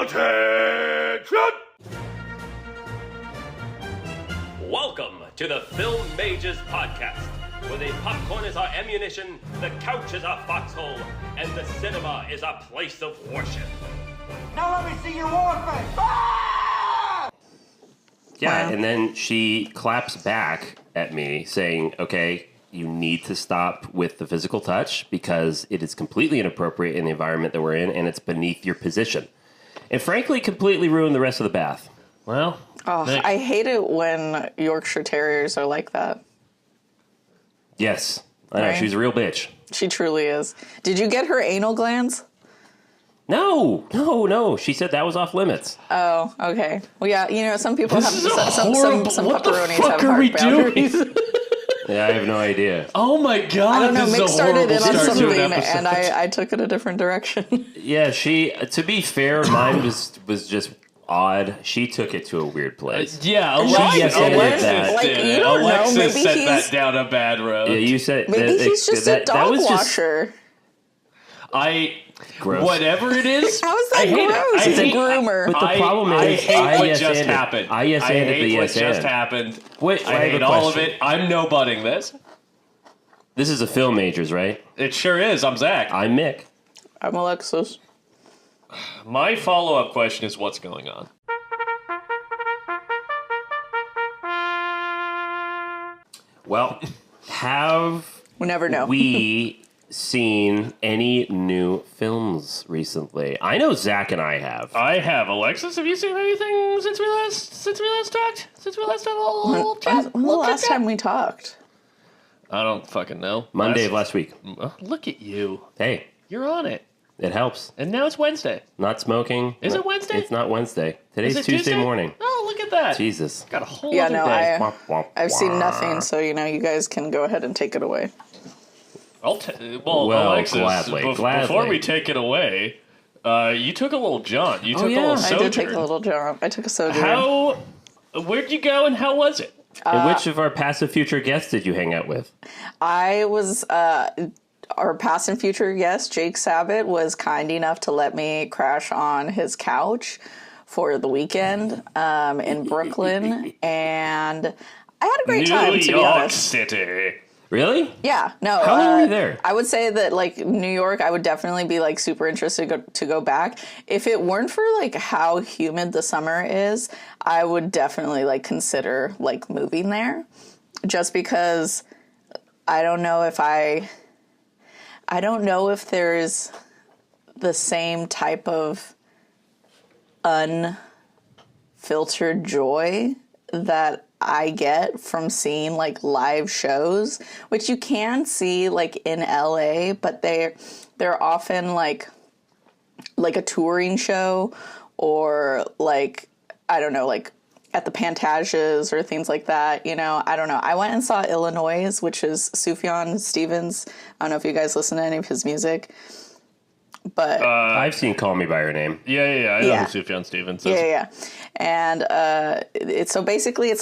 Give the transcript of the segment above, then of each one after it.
Attention! Welcome to the Film Mages Podcast, where the popcorn is our ammunition, the couch is our foxhole, and the cinema is our place of worship. Now let me see your war face. Ah! Yeah, Wow. and then she claps back at me saying, okay, you need to stop with the physical touch because it is completely inappropriate in the environment that we're in, and it's beneath your position. And frankly, completely ruined the rest of the bath. Well, Oh, Mick. I hate it when Yorkshire Terriers are like that. Yes, I know, Right. she's a real bitch. She truly is. Did you get her anal glands? No. She said that was off limits. Oh, okay. Well, yeah, you know, some people This have is a some horrible- what the pepperonis fuck have are hard we doing? boundaries. Yeah, I have no idea. Oh my god, I don't know. this Mick is a started horrible in on start to something, an episode. and I took it a different direction. Yeah, she, to be fair, mine was just odd. She took it to a weird place. Yeah, No, Alexis, I didn't. Alexis Like, did you it. don't know, Alexis maybe set he's- that down a bad road. Yeah, you said Maybe he's just a dog was just washer. gross. Whatever it is, How is that I hate it. gross? I He's a hate- groomer. But the problem I is, hate what yes just anded. happened. I yes anded hate the what yes just and. happened. Wait, I I have a hate all of question. it. I'm no-butting this. This is a Film Majors, right? It sure is. I'm Zach. I'm Mick. I'm Alexis. My follow-up question is, what's going on? Well, have We never know. we seen any new films recently? I know Zach and I have. I have. Alexis, have you seen anything since we last talked? Since we last had a little chat? When was the last time we talked? I don't fucking know. Monday of last week. Look at you. Hey, You're on it. it helps. And now it's Wednesday. Not smoking. Is it Wednesday? It's not Wednesday. Today's Is it Tuesday morning. Oh, look at that. Jesus. Got a whole Yeah, other no, day. Womp, womp, I've seen womp. nothing, so, you know, you guys can go ahead and take it away. Well, Well, Alexis, gladly. before we take it away, you took a little jaunt. You took a yeah. little I sojourn. did take a little jump. I took a sojourn. Where'd you go and how was it? And which of our passive future guests did you hang out with? I was, our past and future guest, Jake Sabat, was kind enough to let me crash on his couch for the weekend in Brooklyn, and I had a great time, New to be York honest. City. Really? Yeah, no. How long were you there? I would say that, like, New York, I would definitely be, like, super interested to go back. If it weren't for, like, how humid the summer is, I would definitely, like, consider, like, moving there. Just because I don't know if there's the same type of unfiltered joy that I get from seeing, like, live shows, which you can see, like, in LA, but they're often like a touring show, or, like, I don't know, like at the Pantages or things like that, you know. I don't know. I went and saw Illinois, which is Sufjan Stevens. I don't know if you guys listen to any of his music, but I've seen Call Me By Your Name. Yeah. I know Yeah. who Sufjan Stevens is. Yeah. And it's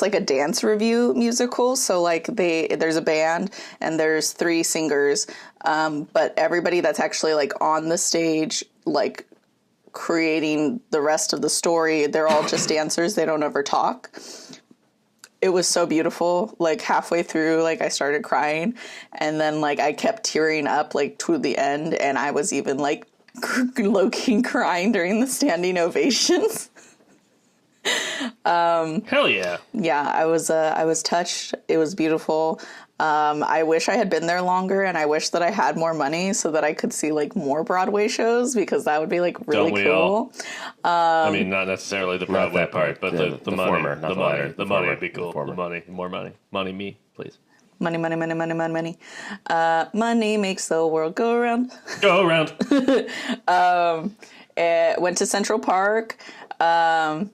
like a dance review musical. So, like, there's a band and there's 3 singers, but everybody that's actually, like, on the stage, like, creating the rest of the story, they're all just dancers. They don't ever talk. It was so beautiful. Like, halfway through, like, I started crying, and then, like, I kept tearing up, like, to the end, and I was even, like, low-key crying during the standing ovations. Hell yeah. Yeah, I was touched. It was beautiful. I wish I had been there longer, and I wish that I had more money so that I could see, like, more Broadway shows, because that would be, like, really Don't we cool. I mean, not necessarily the Broadway that part, but part. the The money. former, not the the money. latter. The The money former. would be cool. The former. The money. More money. Money me, please. Money. Money makes the world go around. Go around. Went to Central Park. I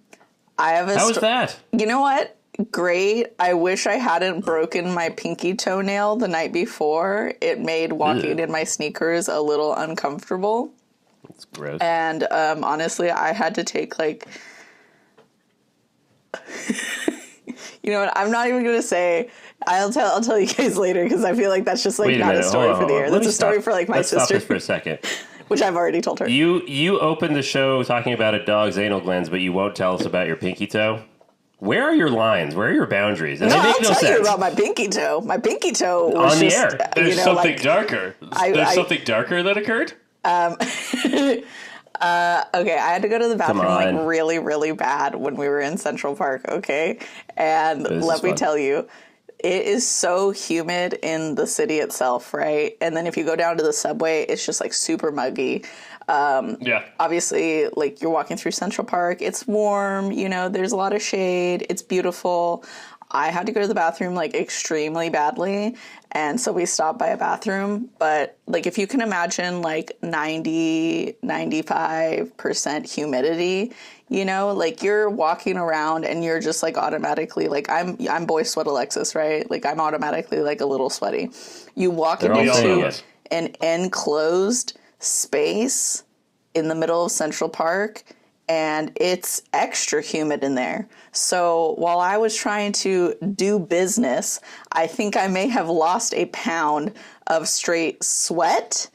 have a How was that? You know what? Great. I wish I hadn't broken my pinky toenail the night before. It made walking in my sneakers a little uncomfortable. It's gross. And honestly, I had to take, like... You know what? I'm not even going to say... I'll tell you guys later, because I feel like that's just, like, Wait a not minute. a story Hold on, for the hold air. on. Let That's me a story stop. for, like, my Let's sister. stop this for a second. which I've already told her. You opened the show talking about a dog's anal glands, but you won't tell us about your pinky toe. Where are your lines? Where are your boundaries? And No, they I'll make no tell sense. you about my pinky toe. My pinky toe was On the just, air. There's something like, darker. There's something darker that occurred? okay, I had to go to the bathroom on. like really, really bad when we were in Central Park, okay? And let me tell you, it is so humid in the city itself, right? And then if you go down to the subway, it's just like super muggy. Yeah. Obviously, like you're walking through Central Park, it's warm, you know, there's a lot of shade, it's beautiful. I had to go to the bathroom like extremely badly, and so we stopped by a bathroom. But like if you can imagine like 95% humidity, you know, like you're walking around and you're just like automatically like I'm boy sweat Alexis, right? Like I'm automatically like a little sweaty. You walk into an enclosed space in the middle of Central Park, and it's extra humid in there. So while I was trying to do business, I think I may have lost a pound of straight sweat.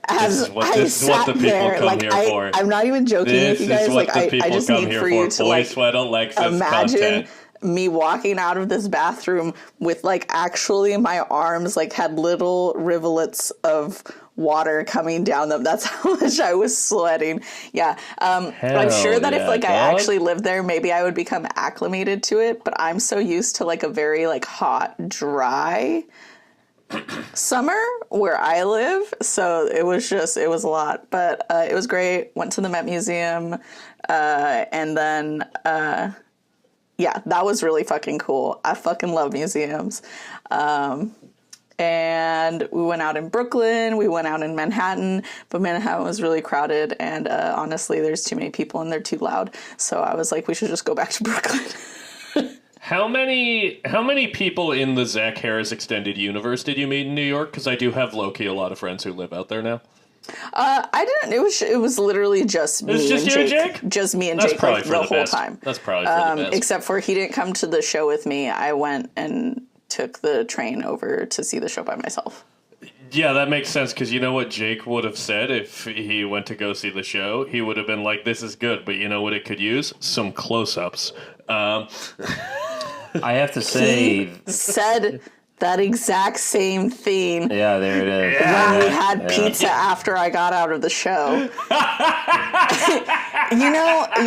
This is what the people come here for. I'm not even joking with you guys. Like I just need for you to like sweat Alexis imagine content. me walking out of this bathroom with like actually my arms like had little rivulets of water coming down them. That's how much I was sweating. Yeah. I'm sure that if like I actually lived there, maybe I would become acclimated to it, but I'm so used to like a very like hot, dry summer where I live. So it was a lot, but it was great. Went to the Met Museum, and then yeah, that was really fucking cool. I fucking love museums. And we went out in Brooklyn, we went out in Manhattan, but Manhattan was really crowded, and honestly, there's too many people and they're too loud. So I was like, we should just go back to Brooklyn. How many people in the Zach Harris extended universe did you meet in New York? Because I do have low-key a lot of friends who live out there now. I didn't. It was literally just me just and you and Jake. Jake? Just me and That's Jake probably like for the the whole best. time. That's probably for the best. Except for he didn't come to the show with me. I went and took the train over to see the show by myself. Yeah, that makes sense, because you know what Jake would have said if he went to go see the show? He would have been like, this is good, but you know what it could use? Some close-ups. I have to say... He said that exact same thing. Yeah, there it is. When we had pizza after I got out of the show. You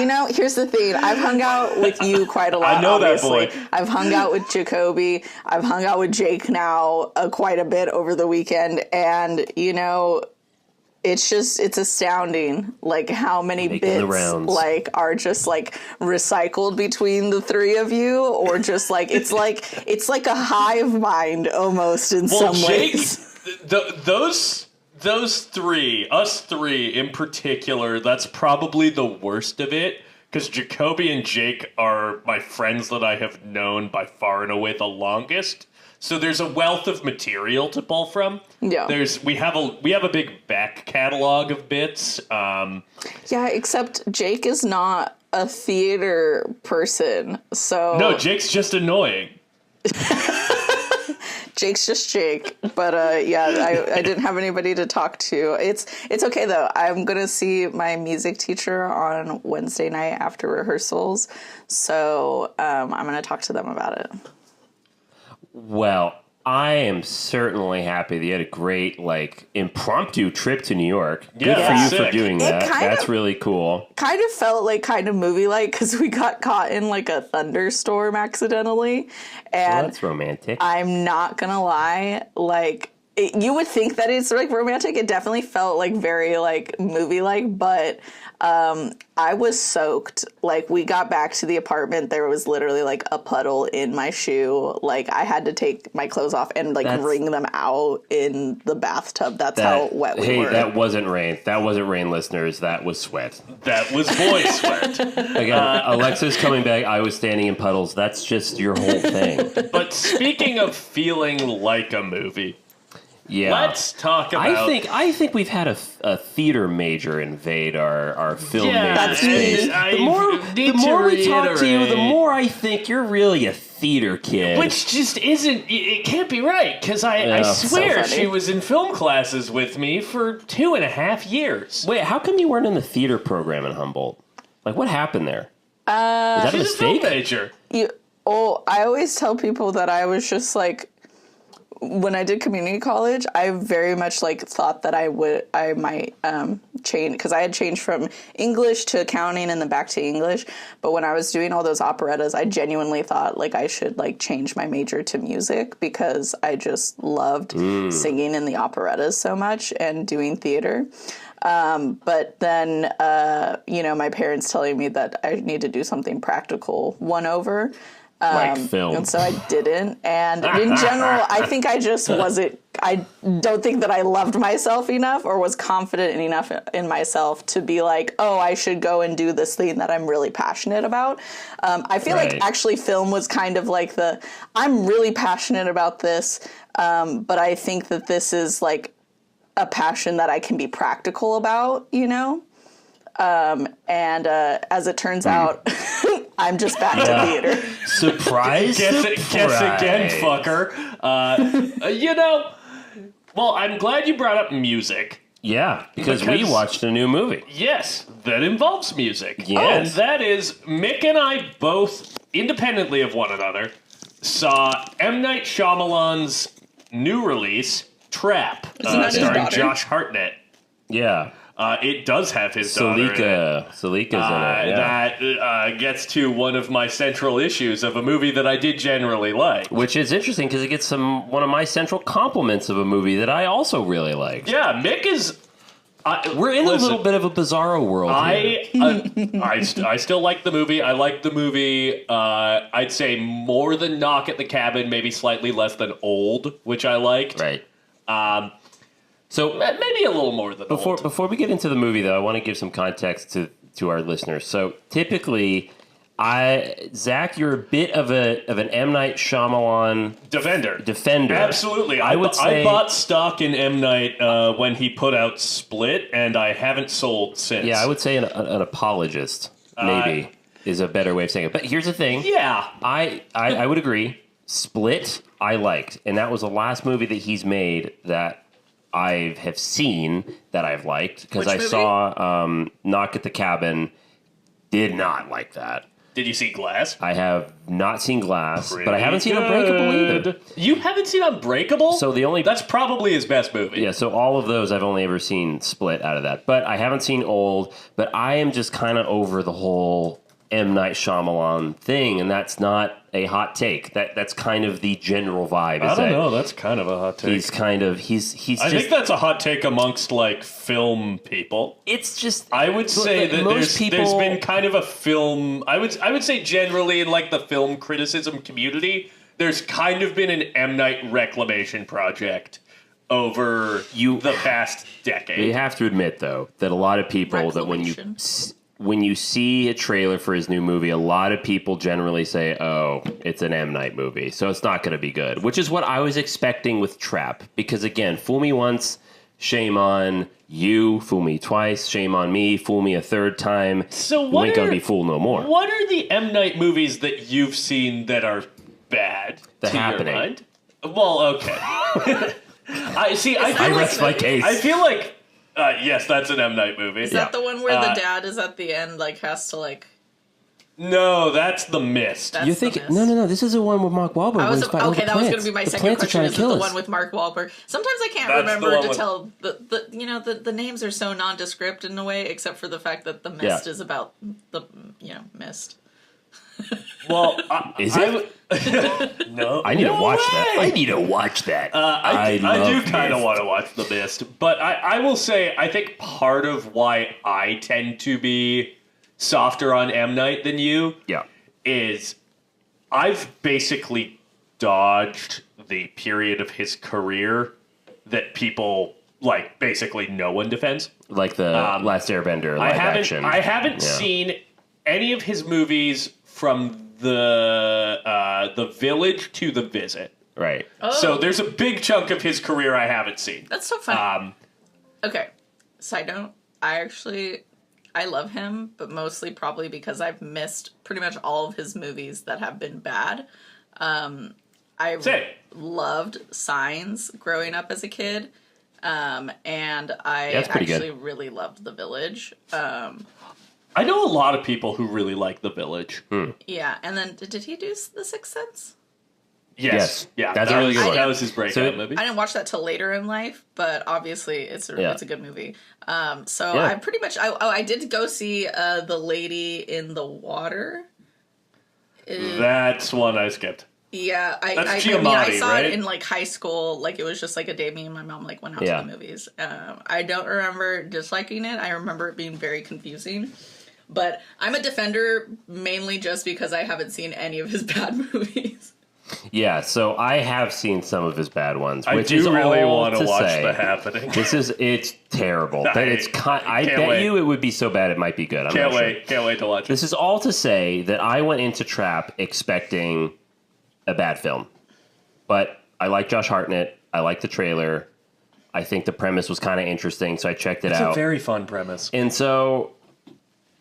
know, here's the thing. I've hung out with you quite a lot, I know obviously. that boy. I've hung out with Jacoby. I've hung out with Jake now quite a bit over the weekend. And, you know, it's astounding, like, how many bits, like, are just, like, recycled between the three of you, or just, like, it's like a hive mind, almost, in some ways. Those three, us three in particular, that's probably the worst of it, because Jacoby and Jake are my friends that I have known by far and away the longest. So there's a wealth of material to pull from. Yeah. We have a big back catalog of bits. Yeah, except Jake is not a theater person, so... No, Jake's just annoying. Jake's just Jake, but yeah, I didn't have anybody to talk to. It's okay though. I'm gonna see my music teacher on Wednesday night after rehearsals, so I'm gonna talk to them about it. Well, I am certainly happy that you had a great, like, impromptu trip to New York. Good for you for doing that. That's really cool. Kind of felt like kind of movie-like, because we got caught in, like, a thunderstorm accidentally. And well, that's romantic. I'm not gonna lie, like, you would think that it's, like, romantic. It definitely felt, like, very, like, movie-like, but I was soaked. Like, we got back to the apartment, there was literally, like, a puddle in my shoe. Like, I had to take my clothes off and, like, wring them out in the bathtub. That's how wet we were. Hey, that wasn't rain. That wasn't rain, listeners. That was sweat. That was boy sweat. Again, Alexa's coming back. I was standing in puddles. That's just your whole thing. But speaking of feeling like a movie... Yeah. Let's talk about... I think we've had a theater major invade our film major That's space. me. The more we talk to you, the more I think you're really a theater kid. Which just isn't... It can't be right, because I swear So she was in film classes with me for 2.5 years. Wait, how come you weren't in the theater program in Humboldt? Like, what happened there? Was that a She's a film mistake? major. I always tell people that I was just like, when I did community college, I very much like thought that I might change, because I had changed from English to accounting and then back to English. But when I was doing all those operettas, I genuinely thought like I should like change my major to music, because I just loved singing in the operettas so much and doing theater. But then, my parents telling me that I need to do something practical won over. Like film. And so I didn't. And in general, I think I just wasn't, I don't think that I loved myself enough or was confident enough in myself to be like, oh, I should go and do this thing that I'm really passionate about. I feel like actually film was kind of like I'm really passionate about this, but I think that this is like a passion that I can be practical about, and as it turns out, I'm just back to theater. Surprise! Guess again, fucker. Well, I'm glad you brought up music. Yeah, because we watched a new movie. Yes, that involves music. Yes. And that is, Mick and I both, independently of one another, saw M. Night Shyamalan's new release, Trap, starring Josh Hartnett. Yeah. It does have his daughter in it. Salika's in it. Yeah. That gets to one of my central issues of a movie that I did generally like. Which is interesting because it gets one of my central compliments of a movie that I also really liked. Yeah, Mick is... We're in a little bit of a bizarro world here. I still like the movie. I like the movie, I'd say more than Knock at the Cabin, maybe slightly less than Old, which I liked. Right. So maybe a little more than Old. Before we get into the movie, though, I want to give some context to our listeners. So typically, Zach, you're a bit of an M. Night Shyamalan defender. Absolutely. I bought stock in M. Night when he put out Split, and I haven't sold since. Yeah, I would say an apologist, maybe, is a better way of saying it. But here's the thing. Yeah. I would agree. Split, I liked. And that was the last movie that he's made that I have seen that I've liked. Because I saw Knock at the Cabin. Did not like that. Did you see Glass? I have not seen Glass, but I haven't seen Unbreakable either. You haven't seen Unbreakable? So that's probably his best movie. Yeah, so all of those I've only ever seen Split out of that. But I haven't seen Old, but I am just kind of over the whole M. Night Shyamalan thing, and that's not a hot take. That's kind of the general vibe. I don't know. That's kind of a hot take. He's I think that's a hot take amongst like film people. It's just I would say that there's been kind of a film. I would say generally in like the film criticism community, there's kind of been an M. Night reclamation project over the past decade. You have to admit though that a lot of people that when you see a trailer for his new movie, a lot of people generally say, oh, it's an M. Night movie, so it's not going to be good, which is what I was expecting with Trap. Because, again, fool me once, shame on you. Fool me twice, shame on me. Fool me a third time, so you ain't going to be fooled no more. What are the M. Night movies that you've seen that are bad The to Happening. your mind? Well, okay. I rest my case. I feel like... yes, that's an M. Night movie. Is that the one where the dad is at the end, like, has to, like... No, that's The Mist. You think... No, this is the one with Mark Wahlberg. that was going to be my second question. Is it the one with Mark Wahlberg? Sometimes I can't remember to tell... The names are so nondescript in a way, except for the fact that The Mist is about the, mist. Well, is it? No. I need to watch that. I need to watch that. I do kind of want to watch The Mist, but I will say I think part of why I tend to be softer on M. Night than you is I've basically dodged the period of his career that people like basically no one defends, like the Last Airbender live action. I haven't seen any of his movies from the Village to The Visit. Right. So there's a big chunk of his career I haven't seen. That's so funny. Okay, side note, I love him, but mostly probably because I've missed pretty much all of his movies that have been bad. Loved Signs growing up as a kid, and I actually really loved The Village. I know a lot of people who really like The Village. Yeah, and then did he do The Sixth Sense? Yes. Yeah, that's a really good one. That was his breakout movie. I didn't watch that till later in life, but obviously it's a good movie. I pretty much I did go see The Lady in the Water. That's one I skipped. Yeah, That's I mean, I saw right? it in like high school. Like it was just like a day me and my mom like went out to the movies. I don't remember disliking it. I remember it being very confusing. But I'm a defender mainly just because I haven't seen any of his bad movies. Yeah, so I have seen some of his bad ones. I which do is really want to watch say, The Happening. It's terrible. I bet you it would be so bad it might be good. Can't wait to watch it. This is all to say that I went into Trap expecting a bad film. But I like Josh Hartnett. I like the trailer. I think the premise was kind of interesting, so I checked it out. It's a very fun premise. And so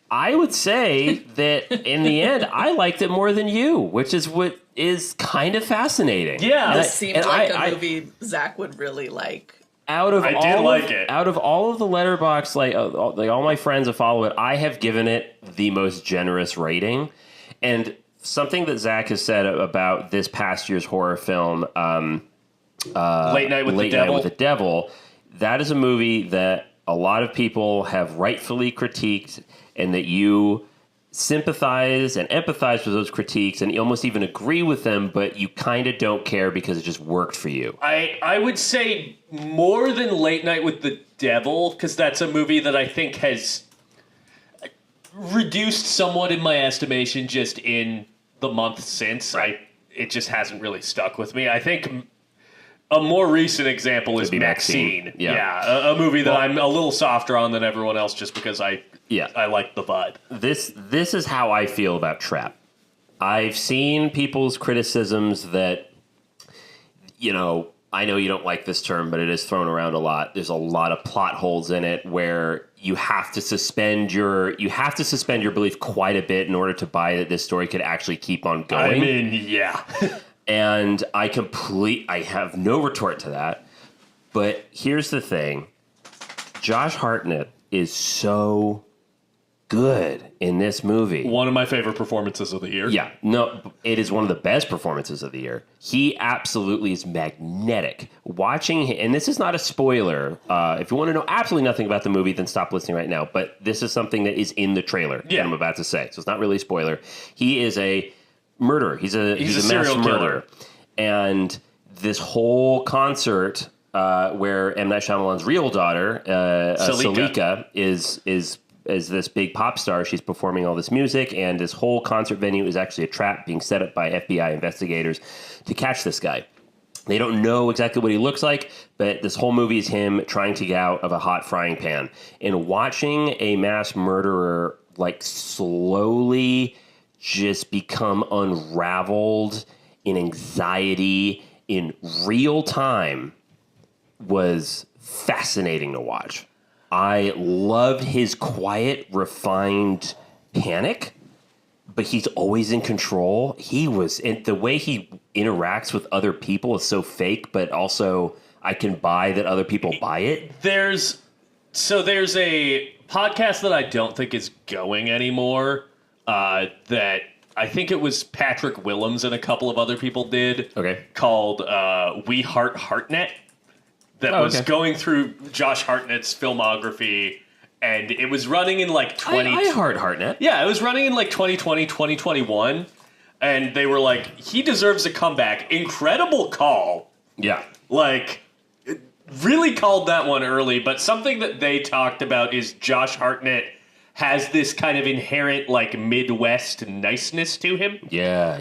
I would say that in the end, I liked it more than you, which is what is kind of fascinating. Yeah. This seems like a movie Zach would really like. Out of I did like it. Out of all of the Letterboxd, like all my friends that follow it, I have given it the most generous rating. And something that Zach has said about this past year's horror film, Late Night with the Devil, that is a movie that a lot of people have rightfully critiqued, and that you sympathize and empathize with those critiques and you almost even agree with them, but you kind of don't care because it just worked for you. I would say more than Late Night with the Devil, because that's a movie that I think has reduced somewhat in my estimation just in the month since. Right. It just hasn't really stuck with me. I think a more recent example is Maxine. Yeah. A movie that I'm a little softer on than everyone else just because I like the vibe. This is how I feel about Trap. I've seen people's criticisms that, I know you don't like this term, but it is thrown around a lot. There's a lot of plot holes in it where you have to suspend your belief quite a bit in order to buy that this story could actually keep on going. I mean, yeah. And I have no retort to that. But here's the thing. Josh Hartnett is so good in this movie. One of my favorite performances of the year. Yeah. No, it is one of the best performances of the year. He absolutely is magnetic. Watching him, and this is not a spoiler. If you want to know absolutely nothing about the movie, then stop listening right now. But this is something that is in the trailer that I'm about to say. So it's not really a spoiler. He is a murderer. He's a serial mass killer. murderer. And this whole concert where M. Night Shyamalan's real daughter, Salika, is this big pop star. She's performing all this music, and this whole concert venue is actually a trap being set up by FBI investigators to catch this guy. They don't know exactly what he looks like, but this whole movie is him trying to get out of a hot frying pan. And watching a mass murderer slowly just become unraveled in anxiety in real time was fascinating to watch. I loved his quiet, refined panic, but he's always in control. And the way he interacts with other people is so fake, but also I can buy that other people buy it. There's a podcast that I don't think is going anymore, that I think it was Patrick Willems and a couple of other people did. Okay. Called We Heart Hartnett. That was going through Josh Hartnett's filmography, and it was running in I heart Hartnett. Yeah, it was running in 2020, 2021, and they were like, he deserves a comeback. Incredible call. Yeah. Really called that one early, but something that they talked about is Josh Hartnett has this kind of inherent Midwest niceness to him. Yeah.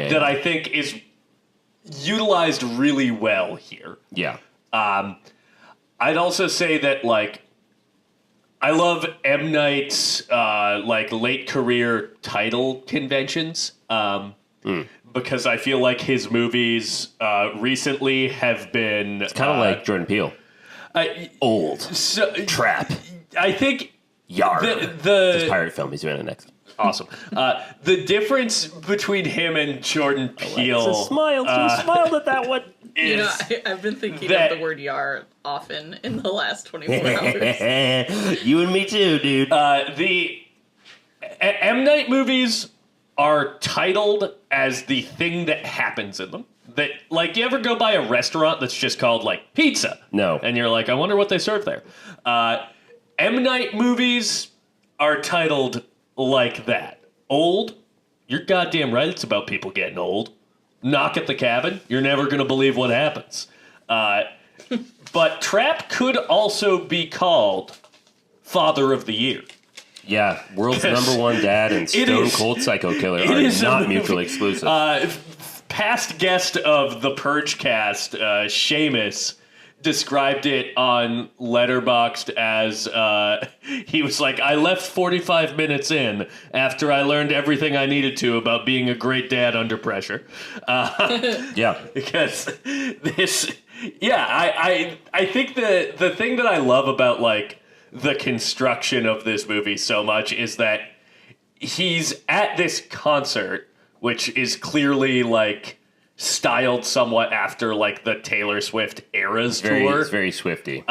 That I think is utilized really well here. Yeah. I'd also say that I love M. Night's late career title conventions. because I feel like his movies recently have been Kind of like Jordan Peele. Old. Trap. I think Yar. the His pirate film. He's doing it next. awesome. The difference between him and Jordan Peele. Smiled. You smiled at that one. You know, I've been thinking that- of the word "yar" often in the last 24 hours. You and me too, dude. The M. Night movies are titled as the thing that happens in them. That, like, you ever go by a restaurant that's just called, like, pizza? No. And you're like, I wonder what they serve there. M. Night movies are titled like that. Old? You're goddamn right it's about people getting old. Knock at the Cabin? You're never going to believe what happens. But Trap could also be called Father of the Year. Yeah, world's number one dad and Stone Cold Psycho Killer are not mutually exclusive. Past guest of the Purge cast, Seamus, described it on Letterboxd as he was like, I left 45 minutes in after I learned everything I needed to about being a great dad under pressure. Yeah. Because this, I think the thing that I love about, like, the construction of this movie so much is that he's at this concert, which is clearly, like, styled somewhat after, like, the Taylor Swift Eras tour. It's very Swifty.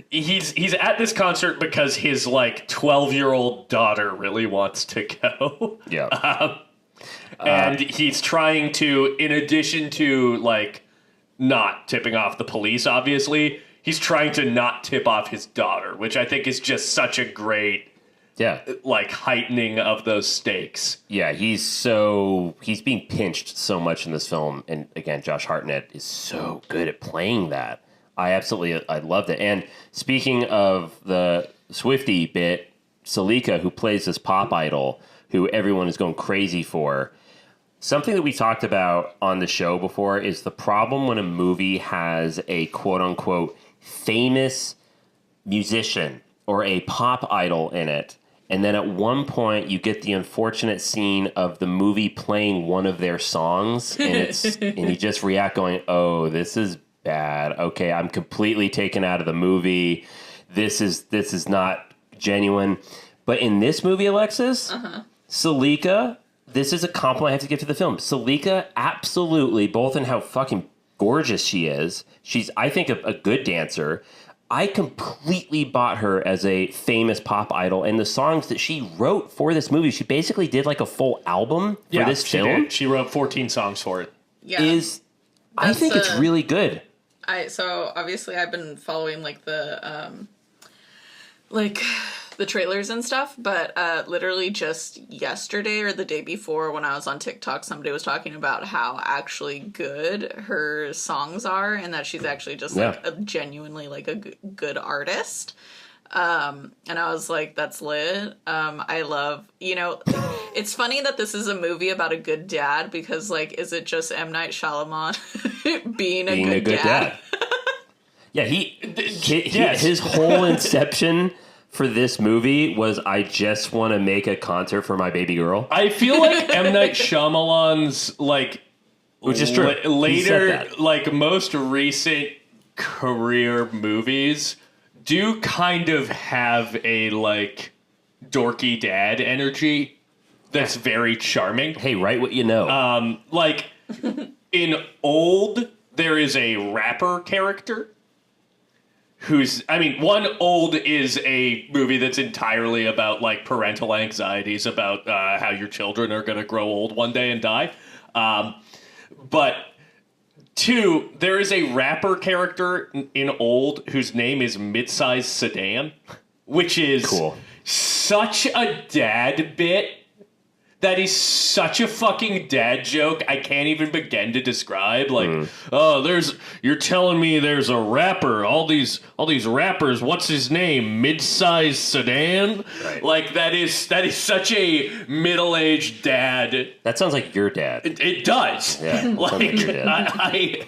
He's at this concert because his, like, 12-year-old daughter really wants to go. Yeah. And he's trying to, in addition to, like, not tipping off the police, obviously, he's trying to not tip off his daughter, which I think is just such a great, like, heightening of those stakes. Yeah, he's being pinched so much in this film, and again, Josh Hartnett is so good at playing that. I loved it. And speaking of the Swiftie bit, Salika, who plays this pop idol, who everyone is going crazy for. Something that we talked about on the show before is the problem when a movie has a quote-unquote famous musician or a pop idol in it, and then at one point you get the unfortunate scene of the movie playing one of their songs, and and you just react going, oh, this is bad. Okay, I'm completely taken out of the movie. This is not genuine. But in this movie, Alexis, Salika, this is a compliment I have to give to the film. Salika, absolutely, both in how fucking gorgeous she is. She's, I think, a good dancer. I completely bought her as a famous pop idol, and the songs that she wrote for this movie, she basically did like a full album for this film. She wrote 14 songs for it. Yeah. I think it's really good. So obviously I've been following like the trailers and stuff, but literally just yesterday or the day before when I was on TikTok, somebody was talking about how actually good her songs are and that she's actually just like a genuinely like a good artist. And I was like, that's lit. I love, it's funny that this is a movie about a good dad because, like, is it just M. Night Shyamalan being a good dad? Yeah, his whole inception for this movie was, I just want to make a concert for my baby girl. I feel like M. Night Shyamalan's, like, which is true. Later, like, most recent career movies do kind of have a, like, dorky dad energy that's very charming. Hey, write what you know. Like, in Old, there is a rapper character Old is a movie that's entirely about, like, parental anxieties about how your children are going to grow old one day and die. But two, there is a rapper character in Old whose name is Midsize Sedan, which is such a dad bit. That is such a fucking dad joke. I can't even begin to describe. Like, you're telling me there's a rapper. All these rappers. What's his name? Mid-sized Sedan. Right. Like that is such a middle-aged dad. That sounds like your dad. It does. Yeah. Like like your dad.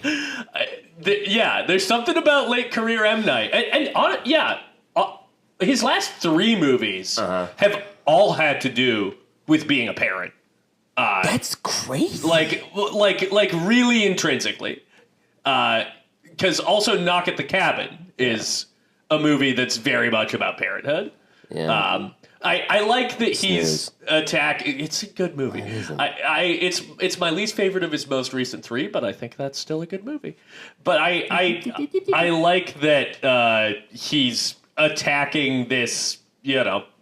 There's something about late career M. Night, his last three movies have all had to do with being a parent. That's crazy. Like really intrinsically. Because also Knock at the Cabin is a movie that's very much about parenthood. Yeah. I like that he's It's a good movie. It's my least favorite of his most recent 3, but I think that's still a good movie. But I like that he's attacking this,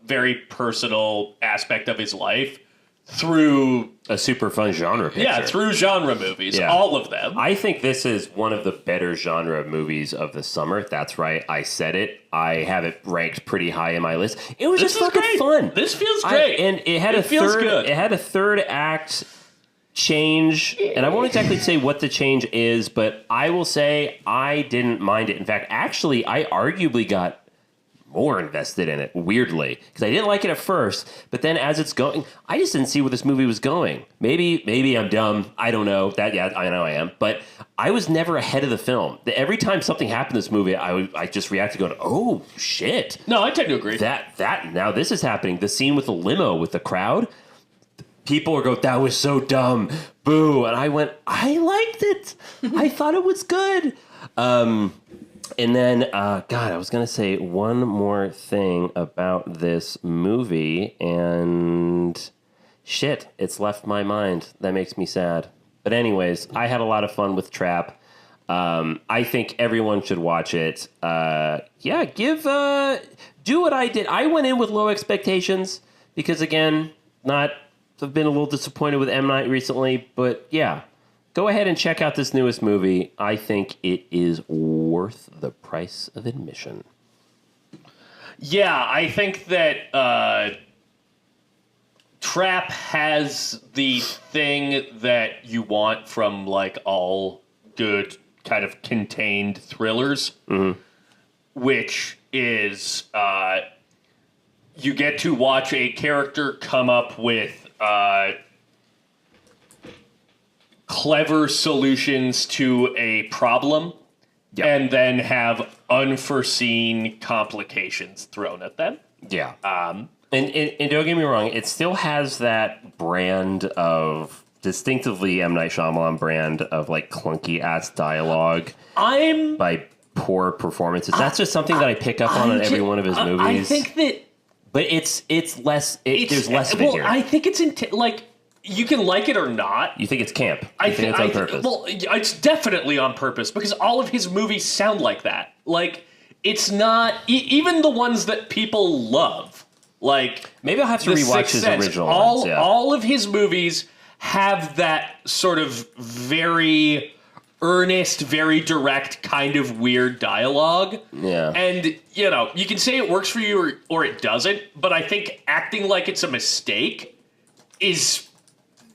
very personal aspect of his life through a super fun genre picture. Yeah, through genre movies, all of them. I think this is one of the better genre movies of the summer. That's right, I said it. I have it ranked pretty high in my list. It was just fucking fun. This feels great, and it had good. It had a third act change, and I won't exactly say what the change is, but I will say I didn't mind it. In fact, actually, I arguably got more invested in it, weirdly, because I didn't like it at first, but then as it's going, I just didn't see where this movie was going. Maybe I'm dumb. I don't know. I know I am, but I was never ahead of the film. Every time something happened in this movie, I just reacted going, "Oh shit!" No, I tend to agree. That now this is happening. The scene with the limo with the crowd, people are going, "That was so dumb, boo!" And I went, "I liked it. I thought it was good." And then, I was going to say one more thing about this movie, and shit, it's left my mind. That makes me sad. But anyways, I had a lot of fun with Trap. I think everyone should watch it. Do what I did. I went in with low expectations because, again, I've been a little disappointed with M. Night recently, but yeah. Go ahead and check out this newest movie. I think it is worth the price of admission. Yeah, I think that Trap has the thing that you want from like all good kind of contained thrillers, which is you get to watch a character come up with clever solutions to a problem, and then have unforeseen complications thrown at them. Yeah. And don't get me wrong, it still has that brand of distinctively M. Night Shyamalan brand of like clunky ass dialogue by poor performances. That's just something that I pick up on every one of his movies. I think that, but it's less. There's less of it here. I think it's you can like it or not. You think it's camp? You think it's on purpose? Well, it's definitely on purpose because all of his movies sound like that. Like, it's not even the ones that people love. Like, maybe I'll have to rewatch his original ones. Yeah. All of his movies have that sort of very earnest, very direct kind of weird dialogue. Yeah. And, you can say it works for you or it doesn't, but I think acting like it's a mistake is...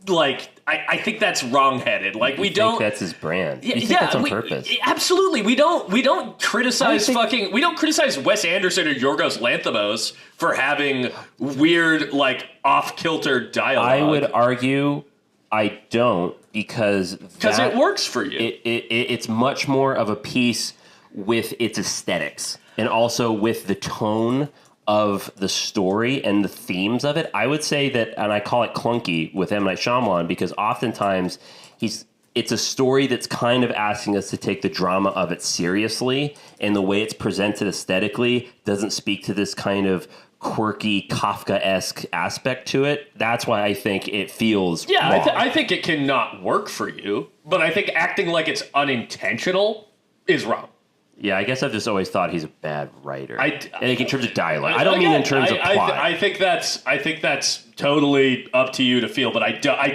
Like, I think that's wrongheaded. Like, we don't. Think that's his brand. You think that's on purpose? Absolutely. We don't criticize we don't criticize Wes Anderson or Yorgos Lanthimos for having weird, like, off-kilter dialogue. I would argue I don't because it works for you. It's much more of a piece with its aesthetics and also with the tone of the story and the themes of it. I would say that, and I call it clunky with M. Night Shyamalan because oftentimes it's a story that's kind of asking us to take the drama of it seriously, and the way it's presented aesthetically doesn't speak to this kind of quirky Kafka-esque aspect to it. That's why I think it feels wrong. I think it can not work for you, but I think acting like it's unintentional is wrong. Yeah, I guess I've just always thought he's a bad writer. In terms of dialogue, I don't mean in terms of plot. I think that's totally up to you to feel, but I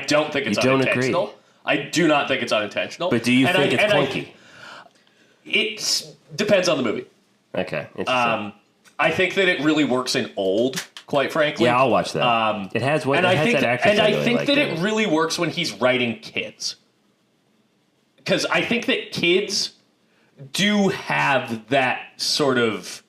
don't think it's unintentional. Agree. I do not think it's unintentional. But do you think it's clunky? It depends on the movie. Okay, interesting. I think that it really works in Old, quite frankly. Yeah, I'll watch that. It has that actress. And I think that it really works when he's writing kids, because I think that kids do have that sort of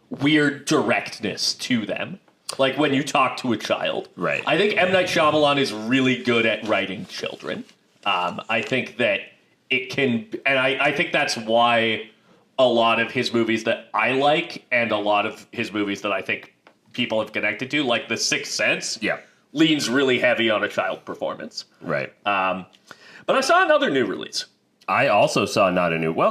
weird directness to them. Like when you talk to a child. Right. I think M. Night Shyamalan is really good at writing children. I think that it can... And I think that's why a lot of his movies that I like and a lot of his movies that I think people have connected to, like The Sixth Sense, leans really heavy on a child performance. Right. But I saw another new release. I also saw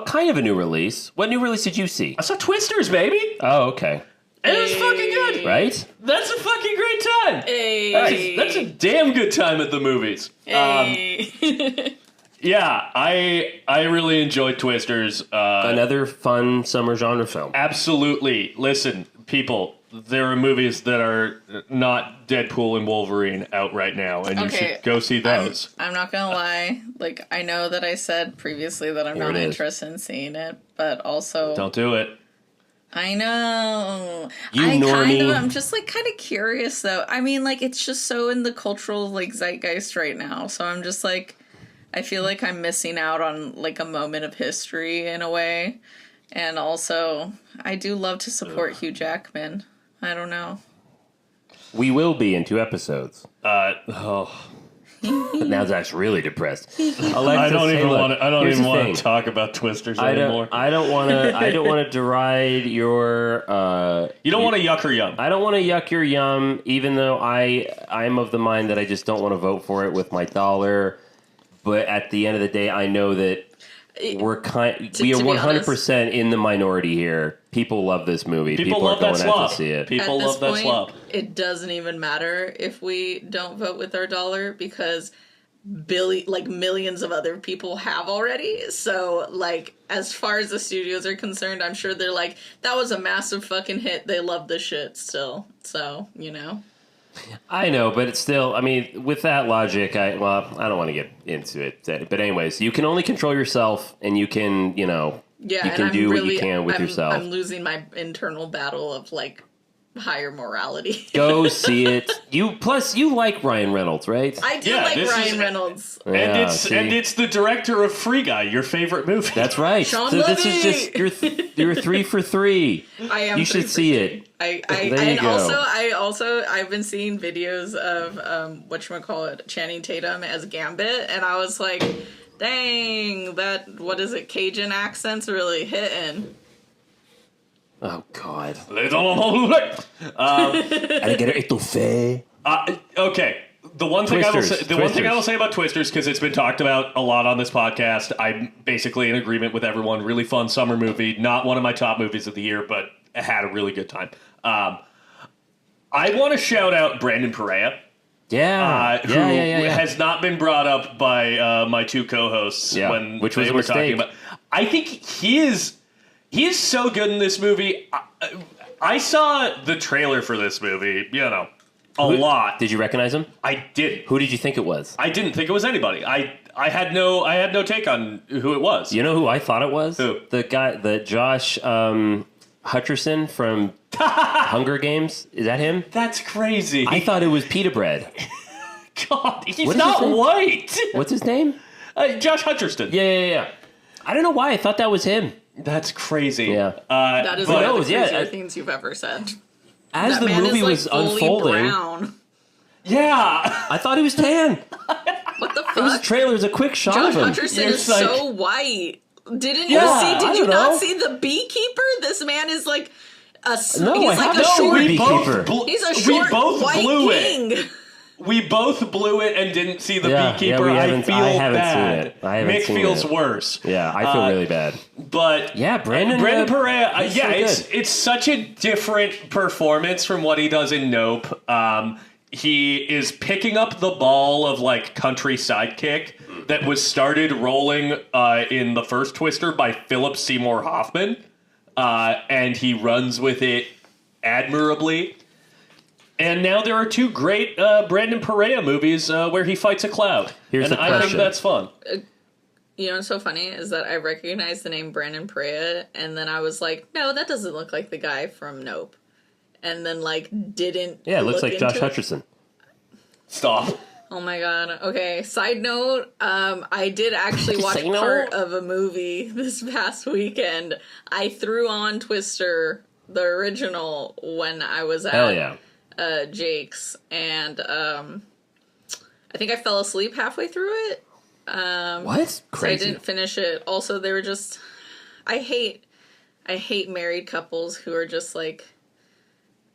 kind of a new release. What new release did you see? I saw Twisters, baby. Oh, okay. And it was fucking good. Right? That's a fucking great time. Hey. That's a damn good time at the movies. Yeah, I really enjoyed Twisters. Another fun summer genre film. Absolutely. Listen, people, there are movies that are not Deadpool and Wolverine out right now, and you should go see those. I'm not gonna lie. Like, I know that I said previously that I'm not interested in seeing it, but also Don't do it. I know. Normie. I'm just like kind of curious though. I mean, like, it's just so in the cultural like zeitgeist right now. So I'm just like, I feel like I'm missing out on like a moment of history in a way. And also, I do love to support Hugh Jackman. I don't know. We will be in 2 episodes. Now Zach's really depressed. Alexis, I don't even here's the want thing. to talk about Twisters anymore. I don't want to deride your. You don't want to yuck or yum. I don't want to yuck your yum, even though I'm of the mind that I just don't want to vote for it with my dollar. But at the end of the day, I know that we are 100% in the minority here. People love this movie. People love that slop. To see it. People love that slop. It doesn't even matter if we don't vote with our dollar because millions of other people have already. So, like, as far as the studios are concerned, I'm sure they're like, that was a massive fucking hit. They love the shit still. So, you know. I know, but it's still, I mean, with that logic, I don't want to get into it. But anyways, you can only control yourself, and you can, you can do what you can with yourself. I'm losing my internal battle of, like, higher morality. Go see it. You like Ryan Reynolds, right? I do like Ryan Reynolds. And it's the director of Free Guy, your favorite movie. That's right. Sean so Levy. This is just you're 3 for 3. I am. You should see it. I've been seeing videos of whatchamacallit, Channing Tatum as Gambit, and I was like, dang, Cajun accent's really hitting. Oh God. Okay. The one thing I will say about Twisters, because it's been talked about a lot on this podcast, I'm basically in agreement with everyone. Really fun summer movie. Not one of my top movies of the year, but I had a really good time. I want to shout out Brandon Perea. Who has not been brought up by my 2 co-hosts when which they were talking about. I think he is so good in this movie. I saw the trailer for this movie, a lot. Did you recognize him? I did. Who did you think it was? I didn't think it was anybody. I had no take on who it was. You know who I thought it was? Who? The Josh Hutcherson from Hunger Games. Is that him? That's crazy. I thought it was pita bread. God, he's not white. What's his name? Josh Hutcherson. Yeah. I don't know why I thought that was him. That's crazy. Yeah. That is one of the crazier things you've ever said. As the movie was unfolding, brown. Yeah, I thought he was tan. What the fuck? It was a trailer. It was a quick shot Josh of him. Hutcherson is so white. Did you know. not see The Beekeeper? This man is like he's I like haven't a seen short The Beekeeper. He's a short white king. We both blew it and didn't see The Beekeeper. I feel haven't bad. seen it. I haven't Mick seen feels it. worse. Yeah, I feel really bad. But Brandon Perea. so It's such a different performance from what he does in Nope. He is picking up the ball of like country sidekick that was started rolling in the first Twister by Philip Seymour Hoffman, and he runs with it admirably. And now there are 2 great Brandon Perea movies where he fights a cloud. I think that's fun. You know what's so funny is that I recognized the name Brandon Perea, and then I was like, no, that doesn't look like the guy from Nope. And then, like, didn't. Yeah, it looks like Josh it. Hutcherson. Stop. Oh my god. Okay, side note, I did actually watch part of a movie this past weekend. I threw on Twister, the original, when I was at Jake's, and I think I fell asleep halfway through it. What? Crazy. So I didn't finish it. Also, they were just... I hate married couples who are just, like,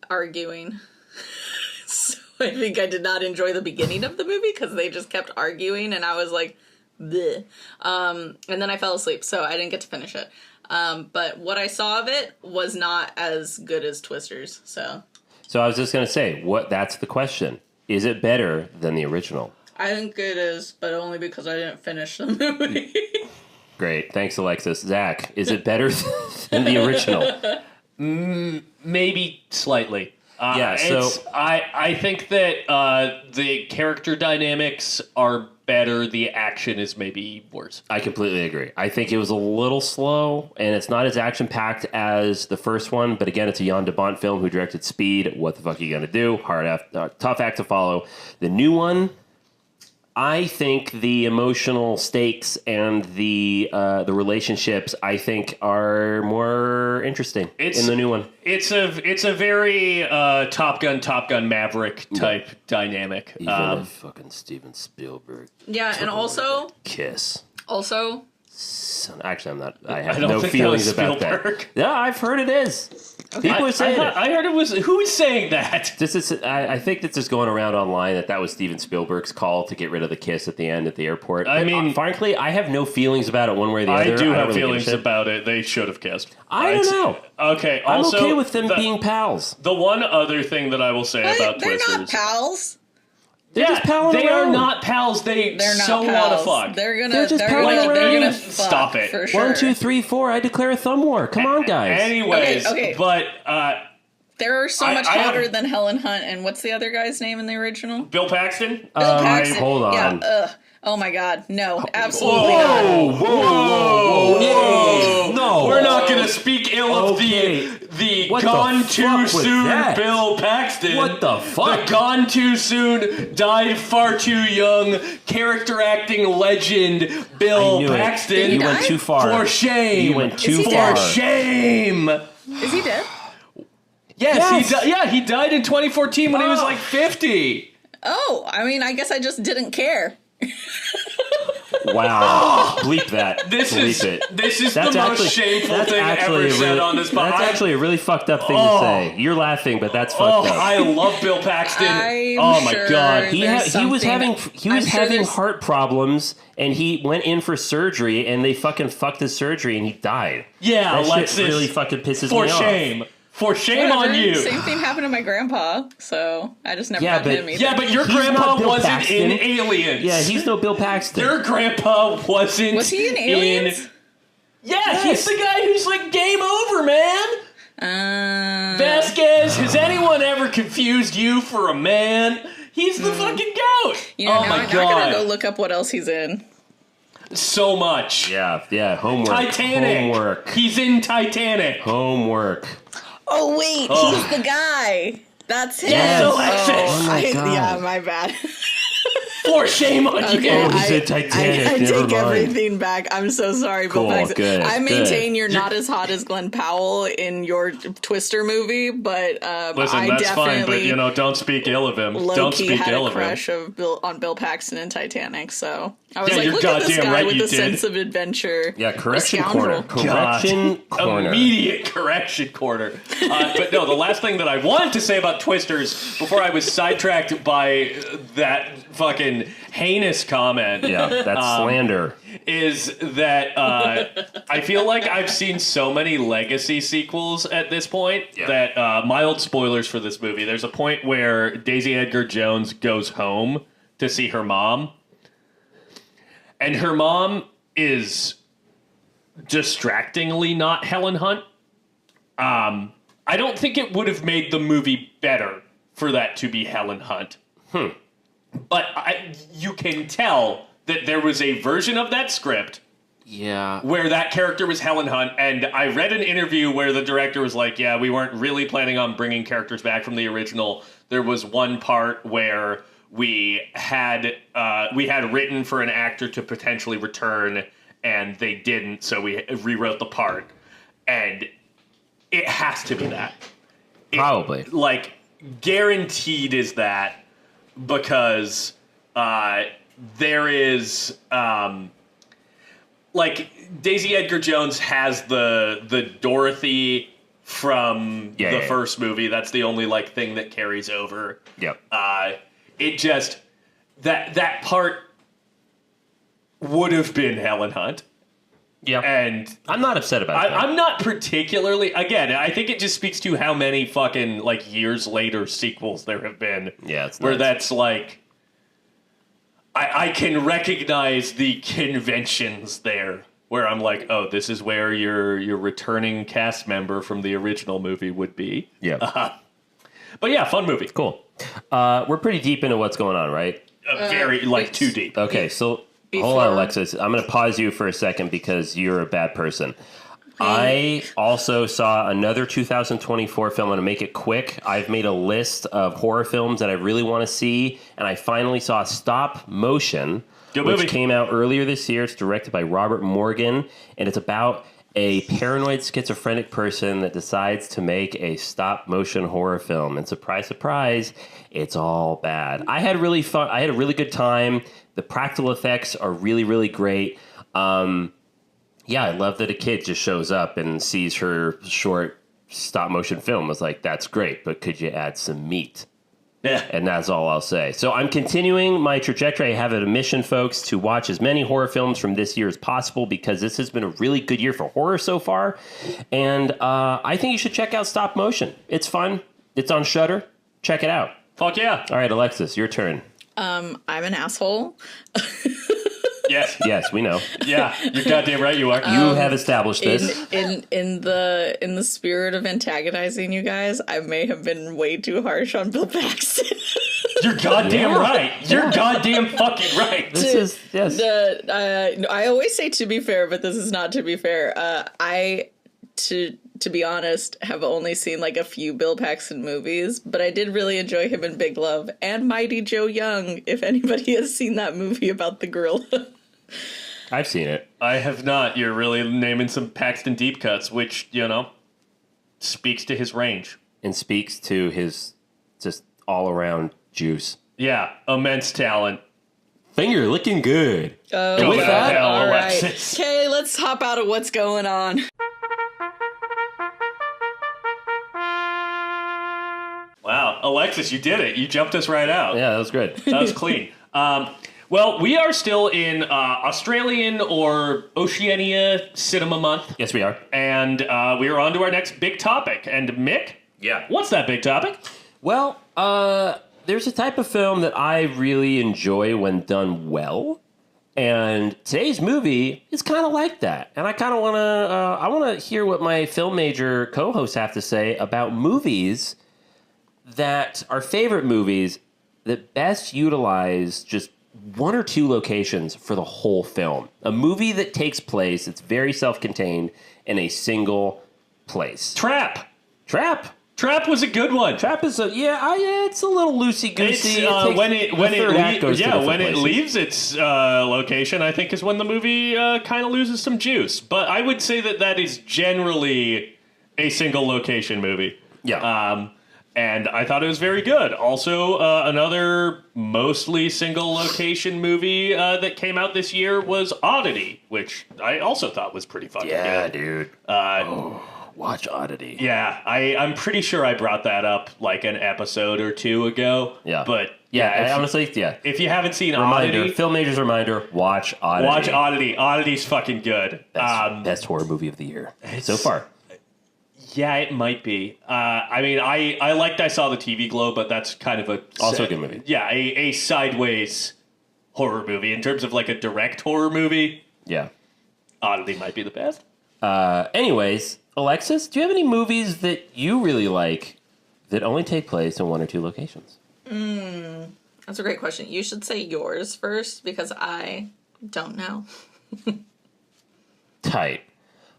arguing so I think I did not enjoy the beginning of the movie because they just kept arguing, and I was like, bleh. And then I fell asleep, so I didn't get to finish it. But what I saw of it was not as good as Twisters, so. So I was just going to say, that's the question. Is it better than the original? I think it is, but only because I didn't finish the movie. Great. Thanks, Alexis. Zach, is it better than the original? Maybe slightly. Yeah, so I think that the character dynamics are better. The action is maybe worse. I completely agree. I think it was a little slow, and it's not as action-packed as the first one, but again, it's a Jan de Bont film who directed Speed. What the fuck are you going to do? Tough act to follow. The new one, I think the emotional stakes and the relationships, I think, are more interesting in the new one. It's a very Top Gun Maverick type dynamic. Even if fucking Steven Spielberg. Yeah, and also... Kiss. Also... Actually, I'm not. I have don't no think feelings that was about that. Spielberg. Yeah, I've heard it is. People are saying it. I heard it was. Who is saying that? I think that's just going around online that was Steven Spielberg's call to get rid of the kiss at the end at the airport. I mean, frankly, I have no feelings about it one way or the other. I do have really feelings about it. They should have kissed. I don't know. Okay, I'm also, okay with them being pals. The one other thing that I will say about They're Twisters. not pals. They're just palling they around. are not pals. They're not so pals. want to fuck. They're just palling around. they're gonna fuck, Stop it. for sure. 1, 2, 3, 4. I declare a thumb war. Come on, guys. Anyways, Okay. but They are so much I have- hotter than Helen Hunt, and what's the other guy's name in the original? Bill Paxton. Bill Paxton. hold on. Yeah. Oh my God. No. Absolutely not. Whoa! No. We're not going to speak ill of Okay. the What the gone fuck too was soon that? Bill Paxton. What the fuck? The gone too soon, died far too young, character acting legend Bill I knew it. Paxton. You went too far. For shame. You went too he For far. dead? shame. Is he dead? Yes, Yes. he died in 2014 when he was like 50. Oh, I mean, I guess I just didn't care. Wow. Bleep that. This Bleep is it. the most shameful thing ever said on this podcast. That's actually a really fucked up thing to say. You're laughing, but that's fucked up. I love Bill Paxton. I'm oh my sure god. He was having heart problems, and he went in for surgery, and they fucking fucked his surgery, and he died. Yeah, that Alexis. shit really fucking pisses For me off. shame. For shame on Whatever. you. Same thing happened to my grandpa, so I just never Yeah, got but- him either. Yeah, but your He's grandpa not Bill wasn't Paxton. in Aliens. Yeah, he's no Bill Paxton. Your grandpa wasn't. Was he in Aliens? Yeah, Yes. he's the guy who's like game over, man. Vasquez, has anyone ever confused you for a man? He's the fucking goat. You know, oh now my I'm gonna go god. look up what else he's in. So much. Yeah, homework. Titanic. Homework. He's in Titanic. Homework. Oh wait, he's the guy. That's him. Yes, Alexis. Oh my God. Yeah, my bad. For shame on you. Okay, Oh, he said Titanic, I never take mind. everything back. I'm so sorry, Cool, Bill Paxton. good, I maintain good. you're not as hot as Glenn Powell in your Twister movie, but Listen, I that's fine, but definitely don't speak ill of him. low Don't key speak had ill a of him. crush on Bill Paxton in Titanic. So I was Yeah, like, you're look at this goddamn guy right with you a did. sense of adventure. Yeah, correction A corner. scoundrel. Correction corner. Immediate correction corner. But no, the last thing that I wanted to say about Twisters before I was sidetracked by that fucking heinous comment. Yeah, that's slander. Is that I feel like I've seen so many legacy sequels at this point that mild spoilers for this movie. There's a point where Daisy Edgar Jones goes home to see her mom, and her mom is distractingly not Helen Hunt. I don't think it would have made the movie better for that to be Helen Hunt. But you can tell that there was a version of that script Yeah. where that character was Helen Hunt, and I read an interview where the director was like, yeah, we weren't really planning on bringing characters back from the original. There was one part where we had written for an actor to potentially return, and they didn't, so we rewrote the part. And it has to be that. Probably. Like, guaranteed is that, because there is like Daisy Edgar Jones has the Dorothy from Yeah, the yeah. first movie. That's the only like thing that carries over. Yep. It just that part would have been Helen Hunt. Yeah. And I'm not upset about that. I'm not particularly. Again, I think it just speaks to how many fucking like years later sequels there have been. Yeah, it's where nuts. that's like, I can recognize the conventions there. Where I'm like, oh, this is where your returning cast member from the original movie would be. Yeah. But yeah, fun movie. Cool. We're pretty deep into what's going on, right? Very like too deep. Okay, so Before- hold on, Alexis. I'm going to pause you for a second because you're a bad person. I also saw another 2024 film. I'm going to make it quick. I've made a list of horror films that I really want to see, and I finally saw Stop Motion, Good which movie. came out earlier this year. It's directed by Robert Morgan, and it's about a paranoid schizophrenic person that decides to make a stop-motion horror film. And surprise, surprise, it's all bad. I had really fun. I had a really good time. The practical effects are really, really great. Yeah, I love that a kid just shows up and sees her short stop-motion film. I was like, that's great, but could you add some meat? Yeah. And that's all I'll say. So I'm continuing my trajectory. I have a mission, folks, to watch as many horror films from this year as possible because this has been a really good year for horror so far. And I think you should check out Stop Motion. It's fun. It's on Shudder. Check it out. Fuck yeah. All right, Alexis, your turn. I'm an asshole. Yes. Yes, we know. Yeah. You're goddamn right you are. You have established this. In the spirit of antagonizing you guys, I may have been way too harsh on Bill Paxton. You're goddamn Yeah. right. You're goddamn fucking right. This is, yes. I always say to be fair, but this is not to be fair. To be honest, have only seen like a few Bill Paxton movies, but I did really enjoy him in Big Love and Mighty Joe Young, if anybody has seen that movie about the gorilla. I've seen it. I have not. You're really naming some Paxton deep cuts, which, you know, speaks to his range. And speaks to his just all-around juice. Yeah. Immense talent. Finger looking good. Go with to that, hell, All right. Alexis. Okay, let's hop out of what's going on. Wow. Alexis, you did it. You jumped us right out. Yeah, that was good. That was clean. Well, we are still in Australian or Oceania Cinema Month, Yes, we are. and we are on to our next big topic. And Mick, Yeah. what's that big topic? Well, there's a type of film that I really enjoy when done well, and today's movie is kind of like that. And I kind of want to hear what my film major co-hosts have to say about movies that are favorite movies that best utilize just one or two locations for the whole film. A movie that takes place, it's very self-contained in a single place. Trap. Trap Was a good one. Trap is it's a little loosey goosey. It's, when it leaves its location, I think is when the movie kind of loses some juice. But I would say that is generally a single location movie. Yeah. And I thought it was very good. Also, another mostly single location movie that came out this year was Oddity, which I also thought was pretty fucking Yeah, good. dude. Watch Oddity. Yeah, I'm pretty sure I brought that up like an episode or two ago. Yeah. But Yeah, honestly, yeah. if you haven't seen Reminder, Oddity, film major's reminder, watch Oddity. watch Oddity. Oddity's fucking good. Best horror movie of the year so far. Yeah, it might be. I mean, I liked I Saw the TV Globe, but that's kind of Also a good movie. Yeah, a sideways horror movie. In terms of like a direct horror movie, Yeah. Oddity might be the best. Anyways, Alexis, do you have any movies that you really like that only take place in one or two locations? That's a great question. You should say yours first because I don't know. Tight.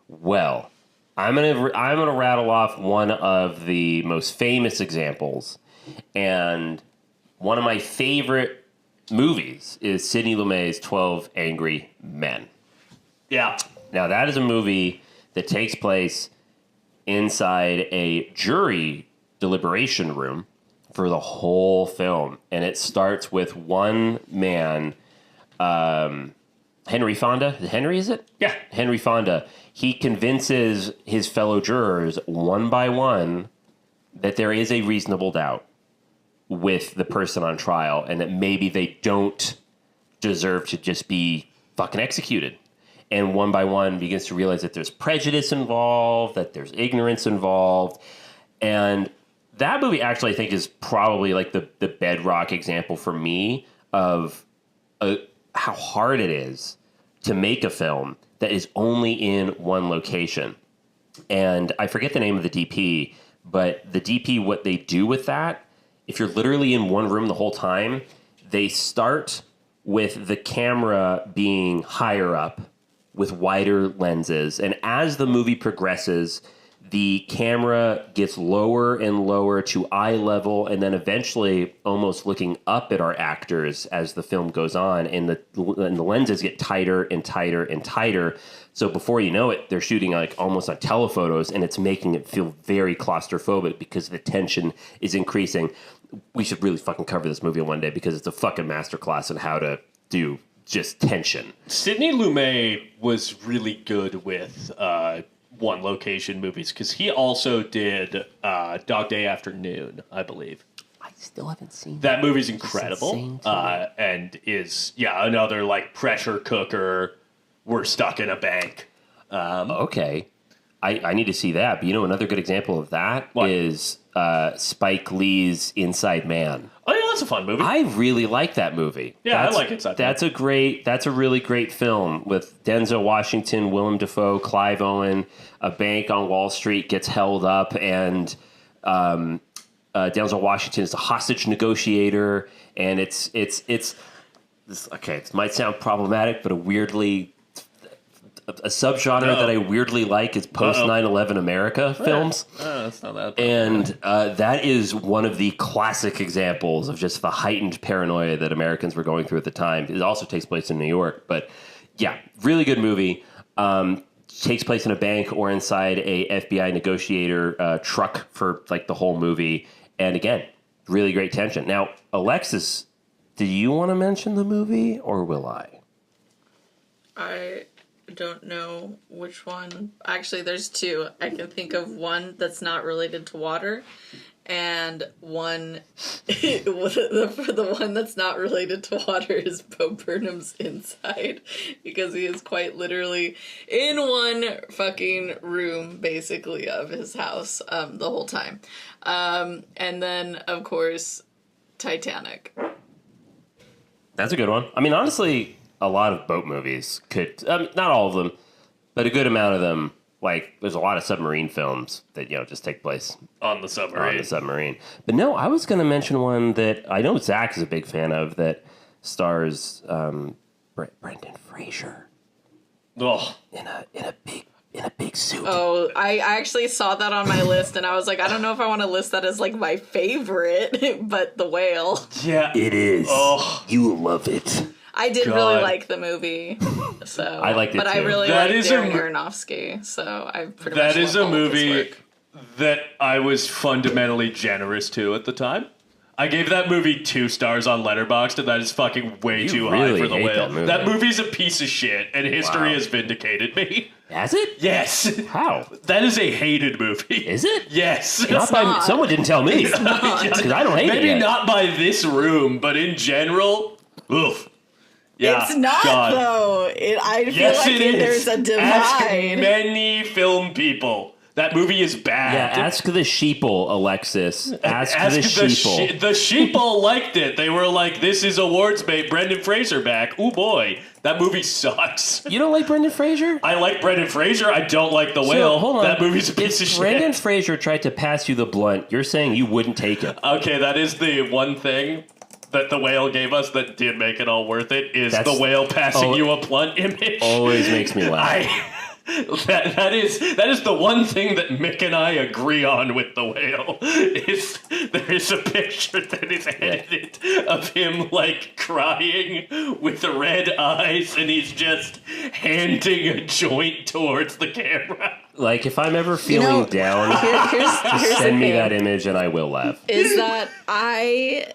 Well, I'm gonna rattle off one of the most famous examples, and one of my favorite movies is Sidney Lumet's 12 Angry Men. Yeah. Now, that is a movie that takes place inside a jury deliberation room for the whole film. And it starts with one man Henry Fonda. Henry, is it? Yeah. Henry Fonda. He convinces his fellow jurors one by one that there is a reasonable doubt with the person on trial and that maybe they don't deserve to just be fucking executed. And one by one begins to realize that there's prejudice involved, that there's ignorance involved. And that movie actually, I think, is probably like the bedrock example for me of how hard it is to make a film that is only in one location. And I forget the name of the DP, but the DP, what they do with that, if you're literally in one room the whole time, they start with the camera being higher up with wider lenses. And as the movie progresses, the camera gets lower and lower to eye level, and then eventually almost looking up at our actors as the film goes on, and the lenses get tighter and tighter and tighter. So before you know it, they're shooting like almost on telephotos, and it's making it feel very claustrophobic because the tension is increasing. We should really fucking cover this movie one day because it's a fucking masterclass on how to do just tension. Sidney Lumet was really good with one location movies because he also did Dog Day Afternoon, I believe. I still haven't seen that movie's incredible, and is another like pressure cooker. We're stuck in a bank. Okay, I need to see that. But another good example of that is Spike Lee's Inside Man. Oh yeah, that's a fun movie. I really like that movie. Yeah, I like Inside Man. That's a really great film with Denzel Washington, Willem Dafoe, Clive Owen. A bank on Wall Street gets held up, and Denzel Washington is a hostage negotiator, and it's okay. It might sound problematic, but a subgenre that I weirdly like is post 9/11 America films. That's not that. And that is one of the classic examples of just the heightened paranoia that Americans were going through at the time. It also takes place in New York, but yeah, really good movie. Takes place in a bank or inside a FBI negotiator truck for like the whole movie. And again, really great tension. Now, Alexis, do you want to mention the movie or will I? I don't know which one. Actually, there's two. I can think of one that's not related to water, and one the one that's not related to water is Bo Burnham's Inside, because he is quite literally in one fucking room, basically, of his house the whole time. And then, of course, Titanic. That's a good one. I mean, honestly, a lot of boat movies could, not all of them, but a good amount of them. Like, there's a lot of submarine films that, just take place on the submarine. But no, I was going to mention one that I know Zach is a big fan of that stars Brendan Fraser. Oh. In a big suit. Oh, I actually saw that on my list, and I was like, I don't know if I want to list that as like my favorite, but The Whale. Yeah, it is. Oh, you love it. I did really like the movie, so I liked it but too. I really like Darren Aronofsky, so I pretty much. That is a movie work. that I was fundamentally generous to at the time. I gave that movie 2 stars on Letterboxd, and that is fucking way too high for The Whale. That movie's a piece of shit, and history has vindicated me. Has it? Yes. How? That is a hated movie. Is it? Yes. Someone didn't tell me. Because I don't hate it Maybe yet. not by this room, but in general, oof. Yeah, it's not, though. I feel like there's a divide. Ask many film people. That movie is bad. Yeah, ask the sheeple, Alexis. Ask the sheeple. The sheeple liked it. They were like, this is awards bait. Brendan Fraser back. Ooh, boy. That movie sucks. You don't like Brendan Fraser? I like Brendan Fraser. I don't like The Whale. Hold on. That movie's a piece of shit. Brendan Fraser tried to pass you the blunt. You're saying you wouldn't take it. Okay, that is the one thing that The Whale gave us that did make it all worth it, is The Whale passing you a blunt image. Always makes me laugh. That is the one thing that Mick and I agree on with The Whale, is there is a picture that is edited of him like crying with red eyes, and he's just handing a joint towards the camera. Like, if I'm ever feeling down, here's send me that image and I will laugh. Is that I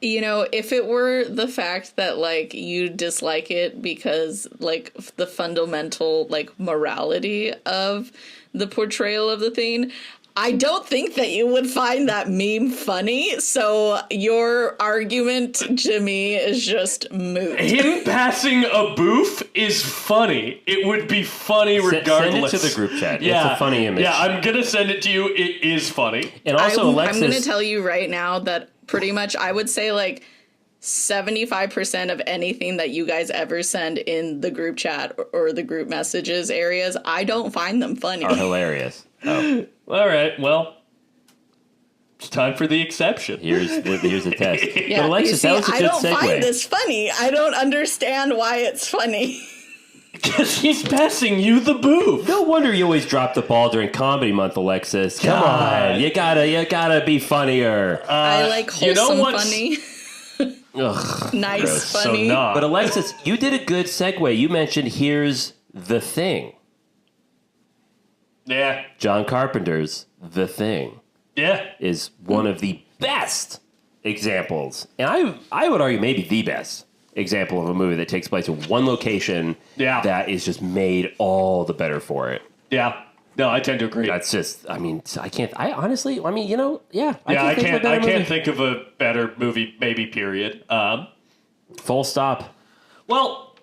You know, if it were the fact that, like, you dislike it because, like, the fundamental, like, morality of the portrayal of the thing, I don't think that you would find that meme funny. So your argument to me is just moot. Him passing a boof is funny. It would be funny regardless. Send it to the group chat. Yeah. It's a funny image. Yeah, I'm going to send it to you. It is funny. And also, I'm Alexis... going to tell you right now that pretty much I would say, like, 75% of anything that you guys ever send in the group chat or the group messages areas, I don't find them funny. are hilarious. Oh. All right, well, it's time for the exception. Here's a test. Yeah, But Alexis, that was a I good don't segue. find this funny. I don't understand why it's funny. Because he's passing you the boof. No wonder you always drop the ball during comedy month, Alexis. Come God. on, you gotta be funnier. I like you know wholesome what's- funny. Ugh. Nice gross. So funny. not. But Alexis, you did a good segue. You mentioned Here's the Thing. Yeah. John Carpenter's The Thing Yeah. is one of the best examples, and I would argue maybe the best example of a movie that takes place in one location that is just made all the better for it. Yeah. No, I tend to agree. That's just, I mean, I honestly, I mean, you know, I can't can't think of a better movie, maybe, period. Full stop. Well,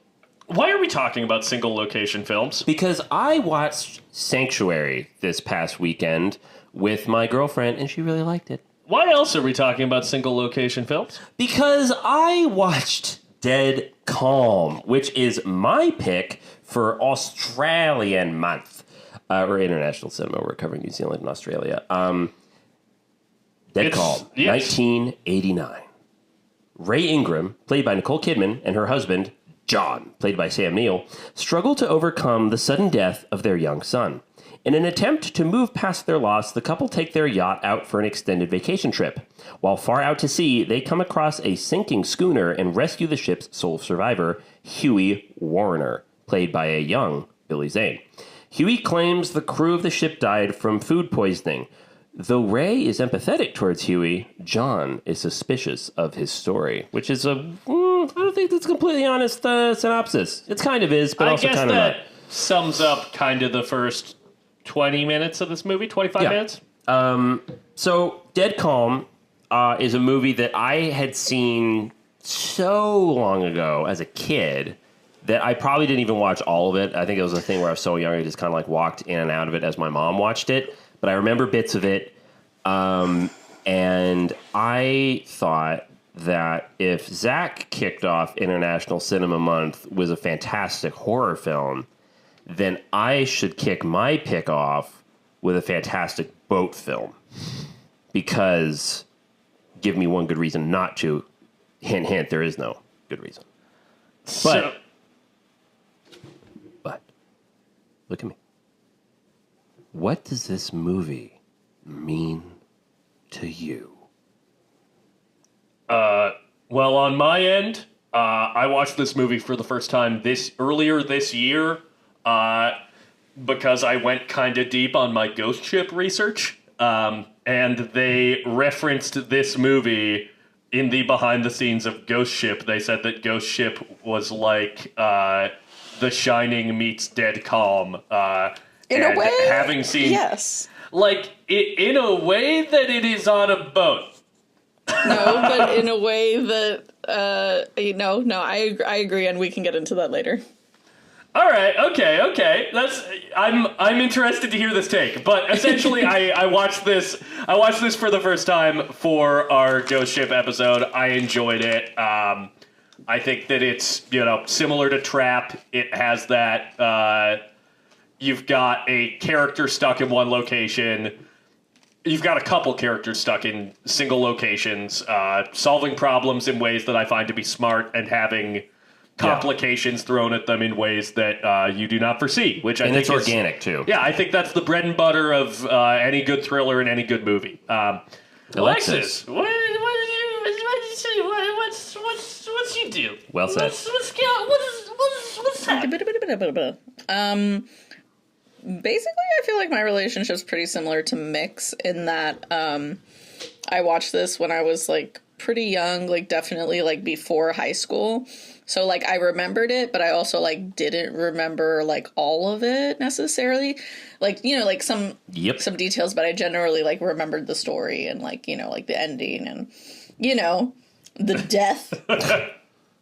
why are we talking about single location films? Because I watched Sanctuary this past weekend with my girlfriend, and she really liked it. Why else are we talking about single location films? Because I watched Dead Calm, which is my pick for Australian month. Or International Cinema. We're covering New Zealand and Australia. Dead Calm, yes. 1989. Ray Ingram, played by Nicole Kidman, and her husband, John, played by Sam Neill, struggle to overcome the sudden death of their young son. In an attempt to move past their loss, the couple take their yacht out for an extended vacation trip. While far out to sea, they come across a sinking schooner and rescue the ship's sole survivor, Huey Warner, played by a young Billy Zane. Huey claims the crew of the ship died from food poisoning. Though Ray is empathetic towards Huey, John is suspicious of his story, which is I don't think that's a completely honest synopsis. It kind of is, but also kind of not. I guess that sums up kind of the first 20 minutes of this movie, 25 minutes? So, Dead Calm is a movie that I had seen so long ago as a kid that I probably didn't even watch all of it. I think it was a thing where I was so young, I just kind of like walked in and out of it as my mom watched it. But I remember bits of it. And I thought that if Zach kicked off International Cinema Month with a fantastic horror film, then I should kick my pick off with a fantastic boat film. Because give me one good reason not to. Hint, hint, there is no good reason. But look at me. What does this movie mean to you? Well, on my end, I watched this movie for the first time earlier this year because I went kind of deep on my ghost ship research, and they referenced this movie in the behind the scenes of Ghost Ship. They said that Ghost Ship was like The Shining meets Dead Calm. In a way, having seen, yes. Like, in a way that it is on a boat. No, but in a way that, I agree, and we can get into that later. All right, okay. I'm interested to hear this take. But essentially, I watched this for the first time for our Ghost Ship episode. I enjoyed it. I think that it's, similar to Trap. It has that, you've got a character stuck in one location. You've got a couple characters stuck in single locations, solving problems in ways that I find to be smart and having complications thrown at them in ways that you do not foresee. Which I think it's organic, too. Yeah, I think that's the bread and butter of any good thriller and any good movie. Alexis, what you do? Well said. What's happening? Basically, I feel like my relationship's pretty similar to Mick's in that I watched this when I was like pretty young, like definitely like before high school. So like I remembered it, but I also like didn't remember like all of it necessarily. Like, you know, like some details, but I generally like remembered the story and like, you know, like the ending and, you know, the death.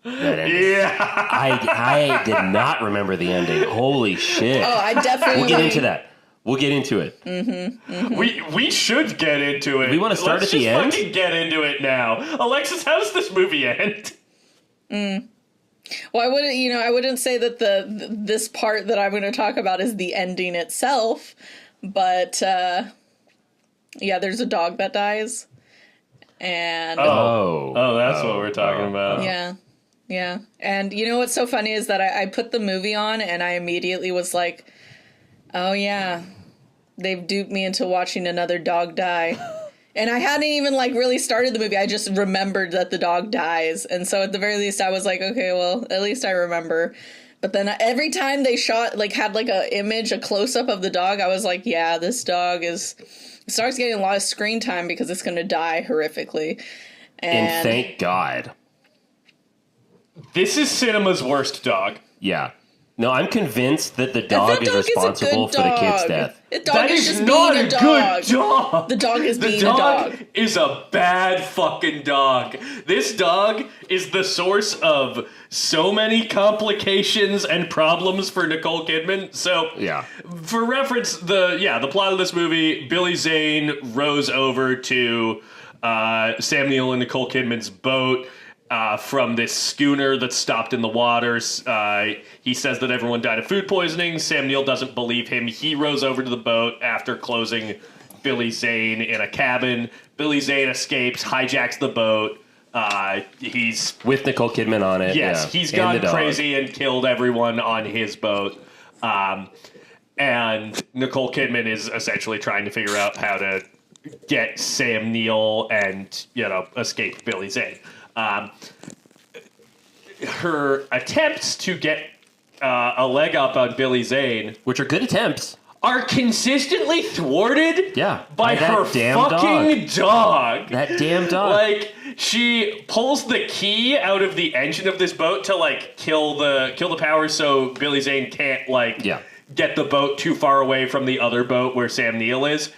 Yeah. I did not remember the ending. Holy shit. Oh, I definitely. We'll get into that. We'll get into it. We should get into it. We want to start at the end? Let's just fucking get into it now. Alexis, how does this movie end? Well, I wouldn't say that this part that I'm going to talk about is the ending itself, but yeah, there's a dog that dies, and that's what we're talking about. Yeah, and you know what's so funny is that I put the movie on and I immediately was like, oh yeah, they've duped me into watching another dog die. And I hadn't even like really started the movie. I just remembered that the dog dies. And so at the very least I was like, okay, well, at least I remember. But then every time they shot, like had like a close up of the dog, I was like, yeah, this dog starts getting a lot of screen time because it's going to die horrifically. And thank God. This is cinema's worst dog. Yeah. No, I'm convinced that the dog is responsible for the kid's death. The dog is just not a good dog. The dog is being a dog. The dog is a bad fucking dog. This dog is the source of so many complications and problems for Nicole Kidman. So, yeah. For reference, the plot of this movie, Billy Zane rows over to Sam Neill and Nicole Kidman's boat. From this schooner that's stopped in the waters. He says that everyone died of food poisoning. Sam Neill doesn't believe him. He rows over to the boat after closing Billy Zane in a cabin. Billy Zane escapes, hijacks the boat. He's with Nicole Kidman on it. Yes, yeah. He's gone crazy and killed everyone on his boat. And Nicole Kidman is essentially trying to figure out how to get Sam Neill and, escape Billy Zane. Her attempts to get a leg up on Billy Zane, which are good attempts, are consistently thwarted by her damn fucking dog. That damn dog. Like, she pulls the key out of the engine of this boat to, like, kill the power so Billy Zane can't, get the boat too far away from the other boat where Sam Neill is.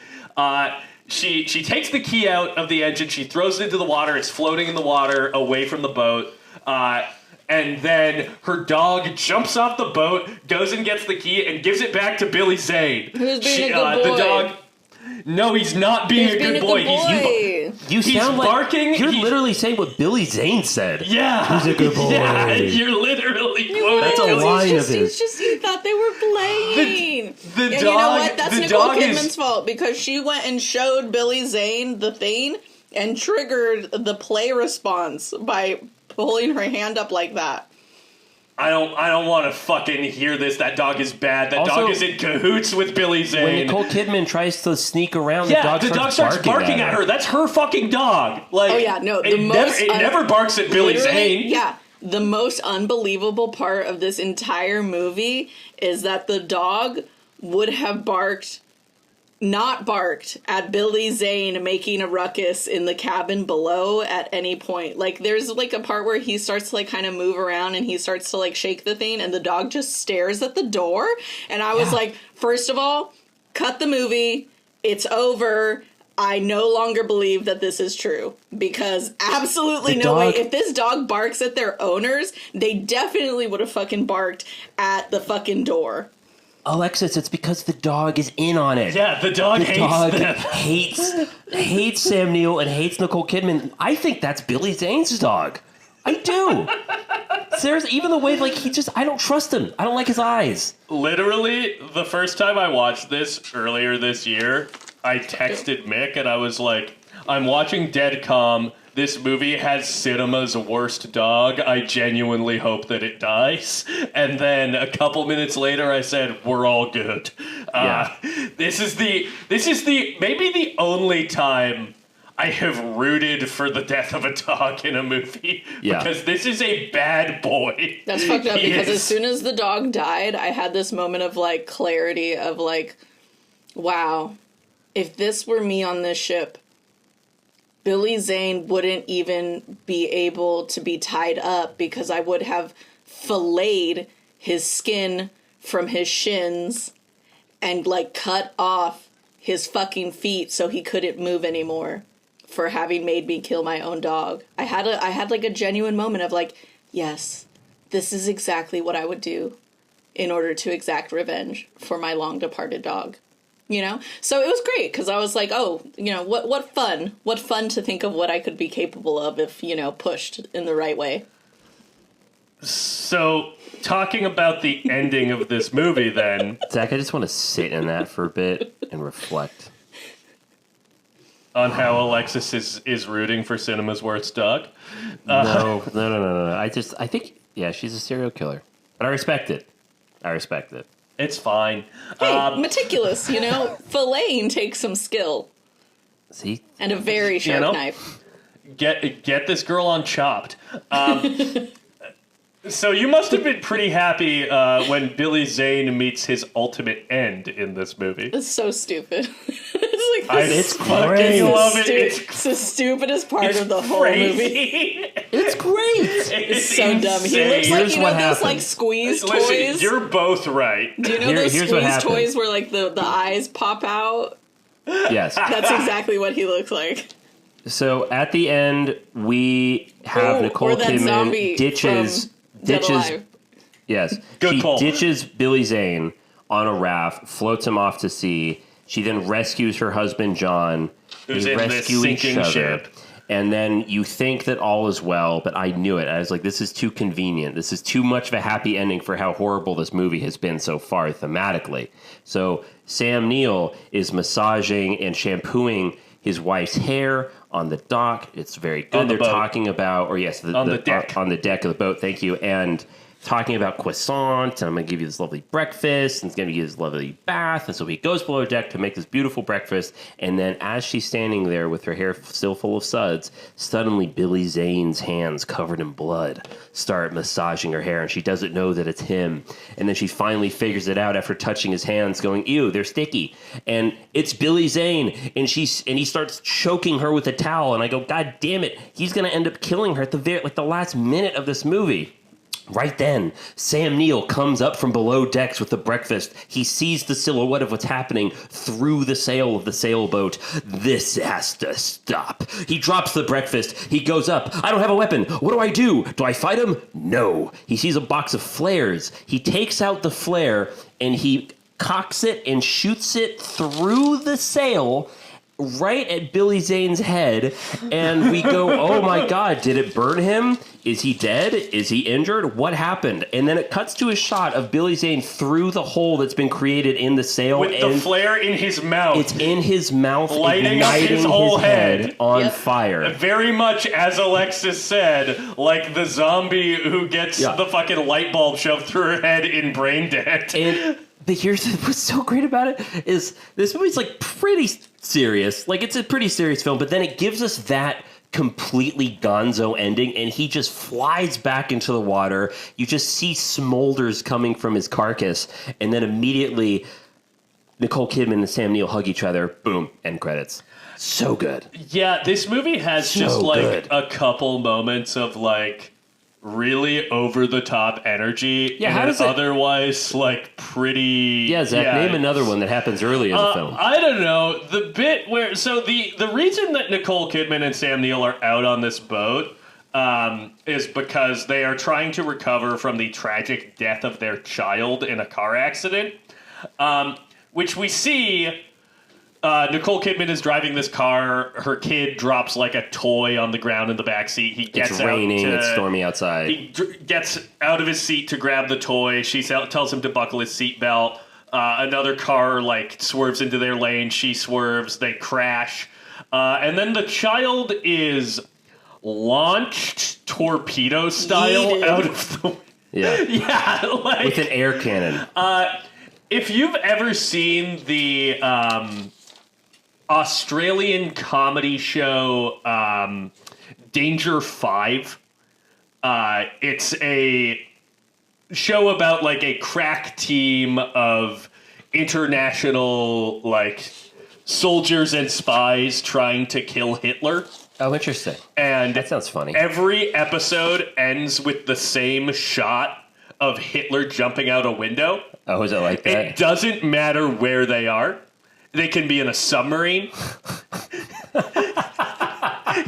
She takes the key out of the engine, she throws it into the water, it's floating in the water away from the boat, and then her dog jumps off the boat, goes and gets the key, and gives it back to Billy Zane. Who's being a good boy? The dog... No, he's not being a good boy. He's sound barking. Like you're literally saying what Billy Zane said. Yeah. He's a good boy. Yeah, you're literally quoting. That's a line of his. He thought they were playing. The dog, you know what? That's Nicole Kidman's fault because she went and showed Billy Zane the thing and triggered the play response by pulling her hand up like that. I don't want to fucking hear this. That dog is bad. That dog is in cahoots with Billy Zane. When Nicole Kidman tries to sneak around, the dog starts barking at her. That's her fucking dog. Like, it never barks at Billy Zane. Yeah. The most unbelievable part of this entire movie is that the dog would have not barked at Billy Zane making a ruckus in the cabin below at any point. Like, there's, like, a part where he starts to, like, kind of move around and he starts to, like, shake the thing and the dog just stares at the door. And I was like, first of all, cut the movie. It's over. I no longer believe that this is true. Because absolutely no way. If this dog barks at their owners, they definitely would have fucking barked at the fucking door. Alexis, it's because the dog is in on it. Yeah, the dog hates Sam Neill and hates Nicole Kidman. I think that's Billy Zane's dog. I do. There's even the way, like, I don't trust him. I don't like his eyes. Literally, the first time I watched this earlier this year, I texted Mick and I was like, I'm watching Dead Calm. This movie has cinema's worst dog. I genuinely hope that it dies. And then a couple minutes later, I said, "We're all good." This is maybe the only time I have rooted for the death of a dog in a movie. Yeah. Because this is a bad boy. That's fucked up because as soon as the dog died, I had this moment of, like, clarity of, like, wow, if this were me on this ship, Billy Zane wouldn't even be able to be tied up because I would have filleted his skin from his shins and like cut off his fucking feet so he couldn't move anymore for having made me kill my own dog. I had like a genuine moment of like, yes, this is exactly what I would do in order to exact revenge for my long departed dog. You know? So it was great because I was like, oh, you know, what fun to think of what I could be capable of if, you know, pushed in the right way. So, talking about the ending of this movie then. Zach, I just want to sit in that for a bit and reflect. On how Alexis is rooting for Cinema's worst dog? No. I think, yeah, she's a serial killer. But I respect it. It's fine. Hey, meticulous, you know? Filleting takes some skill. See? And a very sharp knife. Get this girl on Chopped. So you must have been pretty happy when Billy Zane meets his ultimate end in this movie. It's so stupid. It's great. Love it. It's the stupidest part of the whole movie. It's great. It's so dumb. He looks like, you know, those like squeeze toys. Listen, you're both right. Do you know those squeeze toys where like the eyes pop out? Yes. That's exactly what he looks like. So at the end, we have Nicole Kidman ditches. Yes. Good pull. Ditches Billy Zane on a raft, floats him off to sea. She then rescues her husband, John. Who's they in this rescue each sinking other. ship. And then you think that all is well, but I knew it. I was like, this is too convenient. This is too much of a happy ending for how horrible this movie has been so far thematically. So Sam Neill is massaging and shampooing his wife's hair on the dock. It's very good. They're talking about, or yes, on the deck. On the deck of the boat, thank you. And talking about croissant, and I'm going to give you this lovely breakfast, and it's going to give you this lovely bath. And so he goes below deck to make this beautiful breakfast, and then as she's standing there with her hair still full of suds, suddenly Billy Zane's hands covered in blood start massaging her hair, and she doesn't know that it's him. And then she finally figures it out after touching his hands, going, ew, they're sticky. And it's Billy Zane, and he starts choking her with a towel, and I go, God damn it, he's going to end up killing her at the last minute of this movie. Right then, Sam Neill comes up from below decks with the breakfast. He sees the silhouette of what's happening through the sail of the sailboat. This has to stop. He drops the breakfast. He goes up. I don't have a weapon. What do I do? Do I fight him? No. He sees a box of flares. He takes out the flare and he cocks it and shoots it through the sail right at Billy Zane's head, and we go, oh my God, did it burn him? Is he dead? Is he injured? What happened? And then it cuts to a shot of Billy Zane through the hole that's been created in the sail. With the flare in his mouth. It's in his mouth, lighting up his whole head on fire. Very much, as Alexis said, like the zombie who gets the fucking light bulb shoved through her head in Brain Dead. But here's what's so great about it is this movie's like pretty serious. Like it's a pretty serious film, but then it gives us that completely gonzo ending and he just flies back into the water. You just see smolders coming from his carcass, and then immediately Nicole Kidman and Sam Neill hug each other. Boom, end credits. So good. Yeah, this movie has just like a couple moments of like really over the top energy. Yeah, how does it otherwise like pretty? Yeah, Zach, name another one that happens early in the film. I don't know. The bit where the reason that Nicole Kidman and Sam Neill are out on this boat is because they are trying to recover from the tragic death of their child in a car accident, which we see. Nicole Kidman is driving this car. Her kid drops like a toy on the ground in the backseat. He gets it's raining. It's stormy outside. He gets out of his seat to grab the toy. She tells him to buckle his seatbelt. Another car like swerves into their lane. She swerves. They crash. And then the child is launched torpedo style out of the... Yeah, like... with an air cannon. If you've ever seen the... Australian comedy show Danger 5. It's a show about like a crack team of international like soldiers and spies trying to kill Hitler. Oh, interesting. And That sounds funny. every episode ends with the same shot of Hitler jumping out a window. Oh, is it like that? It doesn't matter where they are. They can be in a submarine.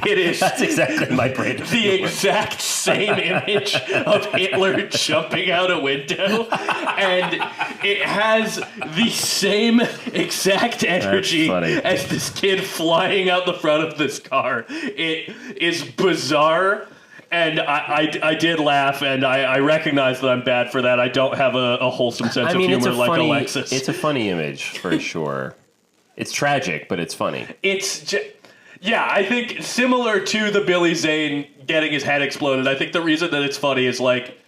It is That's exactly my brain. the exact same image of Hitler jumping out a window, and it has the same exact energy as this kid flying out the front of this car. It is bizarre, and I did laugh, and I recognize that I'm bad for that. I don't have a wholesome sense of humor like Alexis. It's a funny image for sure. It's tragic, but it's funny. Yeah, I think similar to the Billy Zane getting his head exploded, I think the reason that it's funny is, like,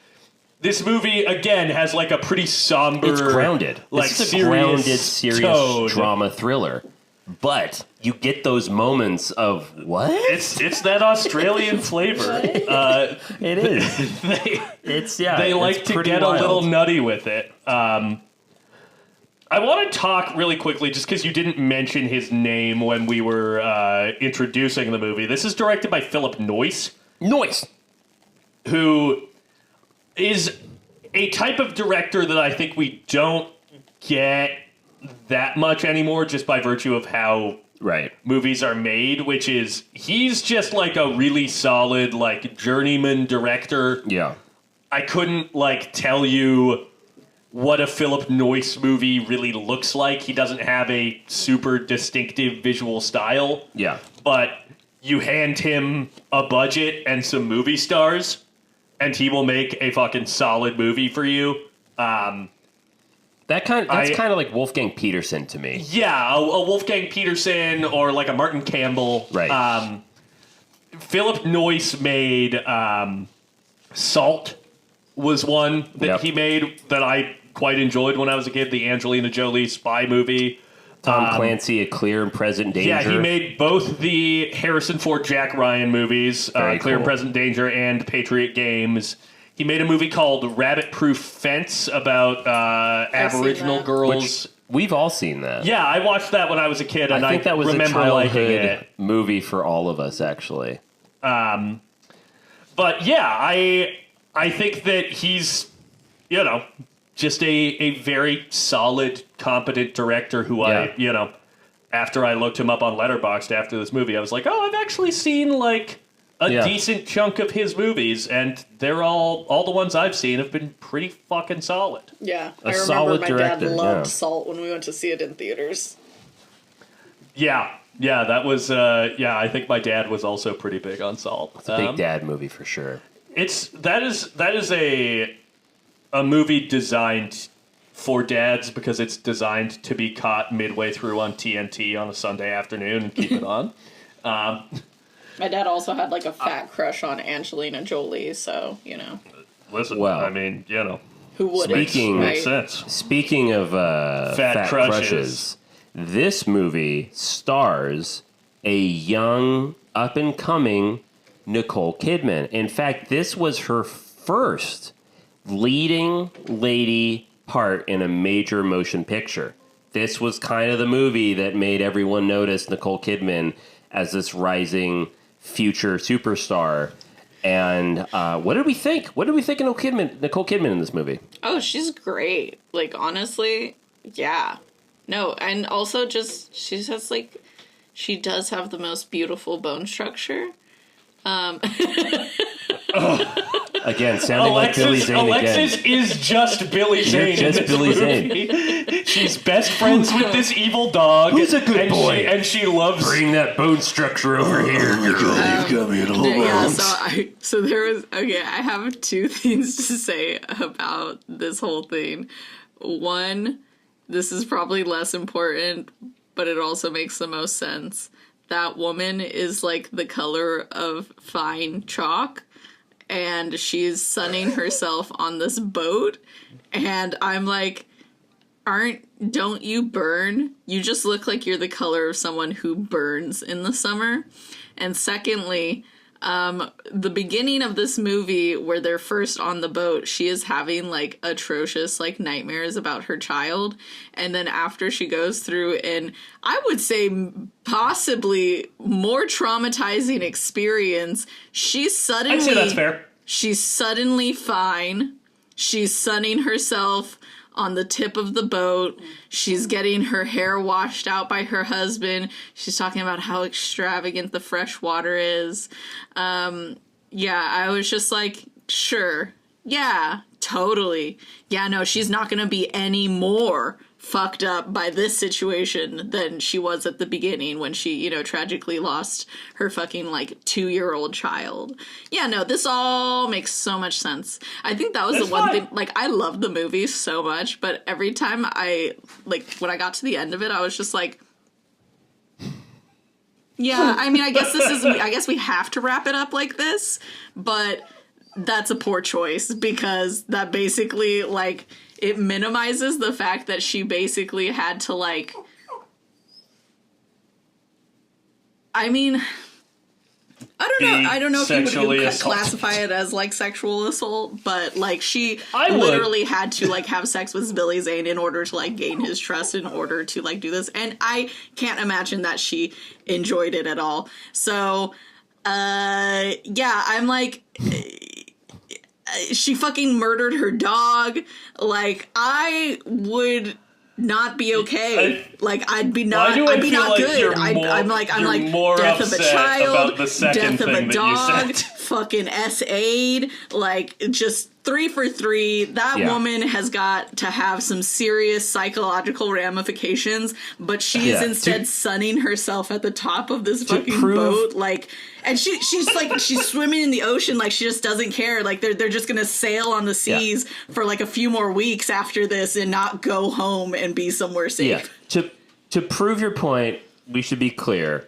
this movie, again, has, like, a pretty somber... It's grounded. Like, this is a grounded, serious tone. drama thriller. But you get those moments of, what? It's that Australian flavor. It is. They like to get a little nutty with it. I want to talk really quickly, just because you didn't mention his name when we were introducing the movie. This is directed by Philip Noyce. Noyce! Who is a type of director that I think we don't get that much anymore, just by virtue of how movies are made, which is, he's just like a really solid, like, journeyman director. Yeah. I couldn't, like, tell you what a Philip Noyce movie really looks like. He doesn't have a super distinctive visual style. Yeah. But you hand him a budget and some movie stars, and he will make a fucking solid movie for you. That's kind of like Wolfgang Peterson to me. Yeah, a Wolfgang Peterson or like a Martin Campbell. Right. Philip Noyce made Salt was one that he made that I quite enjoyed when I was a kid, the Angelina Jolie spy movie. Tom Clancy, A Clear and Present Danger. Yeah, he made both the Harrison Ford, Jack Ryan movies, Clear and Present Danger and Patriot Games. He made a movie called Rabbit Proof Fence about Aboriginal girls. Which we've all seen that. Yeah, I watched that when I was a kid, and I think that was remember a childhood liking it. movie for all of us, actually. But yeah, I think that he's, you know, just a very solid, competent director who after I looked him up on Letterboxd after this movie, I was like, oh, I've actually seen, like, a decent chunk of his movies, and they're all the ones I've seen have been pretty fucking solid. Yeah, A I remember solid my director, dad loved Salt when we went to see it in theaters. Yeah, that was, I think my dad was also pretty big on Salt. It's a big dad movie for sure. That is a movie designed for dads because it's designed to be caught midway through on TNT on a Sunday afternoon and keep it on. My dad also had like a fat crush on Angelina Jolie, so, you know. Listen, Well, I mean, you know. Who wouldn't? Makes sense. Speaking of fat crushes, this movie stars a young, up-and-coming Nicole Kidman. In fact, this was her first leading lady part in a major motion picture. This was kind of the movie that made everyone notice Nicole Kidman as this rising future superstar. And what did we think? What did we think of Nicole Kidman in this movie? Oh, she's great. Like, honestly, yeah. No, and also just, she has, like, she does have the most beautiful bone structure. Again, sounding like Billy Zane Alexis again. is just Billy Zane. You're just in this Billy movie. She's best friends with this evil dog. Who's a good boy? And she loves... Bring that bone structure over here. So there was, okay, I have two things to say about this whole thing. One, this is probably less important, but it also makes the most sense. That woman is like the color of fine chalk, and she's sunning herself on this boat, and I'm like, don't you burn? You just look like you're the color of someone who burns in the summer. And secondly, The beginning of this movie where they're first on the boat, she is having like atrocious like nightmares about her child, and then after she goes through and I would say possibly more traumatizing experience, she's suddenly I'd say that's fair. She's suddenly fine. She's sunning herself on the tip of the boat. She's getting her hair washed out by her husband. She's talking about how extravagant the fresh water is. Yeah, I was just like, sure. Yeah, totally. Yeah, no, she's not going to be any more fucked up by this situation than she was at the beginning when she, you know, tragically lost her fucking, like, 2-year-old child. Yeah, no, this all makes so much sense. I think that was the one thing, like, I loved the movie so much, but every time when I got to the end of it, I was just like, yeah, I mean, I guess we have to wrap it up like this, but that's a poor choice because that basically, like, it minimizes the fact that she basically had to, like, I mean, I don't know if you would classify it as, like, sexual assault, but, like, she literally had to, like, have sex with Billy Zane in order to, like, gain his trust in order to, like, do this, and I can't imagine that she enjoyed it at all. So, yeah, I'm like, she fucking murdered her dog. Like, I would not be okay. I'd be not good. I'm like death of a child, death of a dog, fucking S.A.'d, like, just 3 for 3. That woman has got to have some serious psychological ramifications, but she is instead sunning herself at the top of this fucking boat, like, and she's like, she's swimming in the ocean like she just doesn't care. Like, they're just gonna sail on the seas for like a few more weeks after this and not go home and be somewhere safe. Yeah. To prove your point, we should be clear.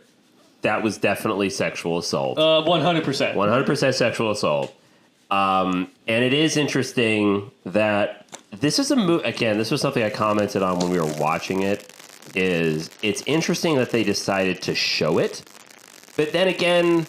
That was definitely sexual assault. 100%. 100% sexual assault. And it is interesting that this is a movie. Again, this was something I commented on when we were watching it. It's interesting that they decided to show it. But then again,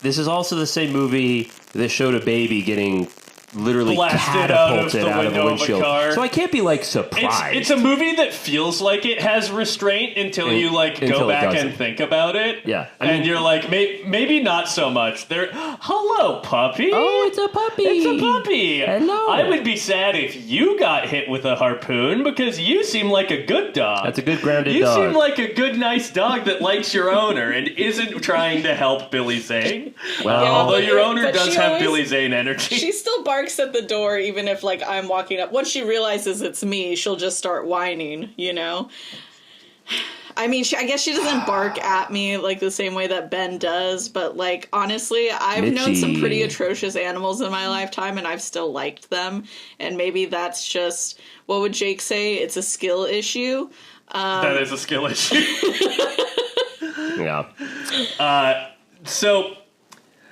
this is also the same movie that showed a baby getting literally catapulted out of the windshield. So I can't be, like, surprised. It's a movie that feels like it has restraint until you, like, go back and think about it. Yeah. And you're like, maybe not so much. Hello, puppy. Oh, it's a puppy. It's a puppy. Hello. I would be sad if you got hit with a harpoon because you seem like a good dog. That's a good grounded dog. You seem like a good, nice dog that likes your owner and isn't trying to help Billy Zane. Well, although your owner does have Billy Zane energy. She still barks at the door even if, like, I'm walking up. Once she realizes it's me, she'll just start whining, you know? I mean, I guess she doesn't bark at me like the same way that Ben does, but, like, honestly, I've known some pretty atrocious animals in my lifetime, and I've still liked them, and maybe that's just, what would Jake say? It's a skill issue. That is a skill issue. Yeah.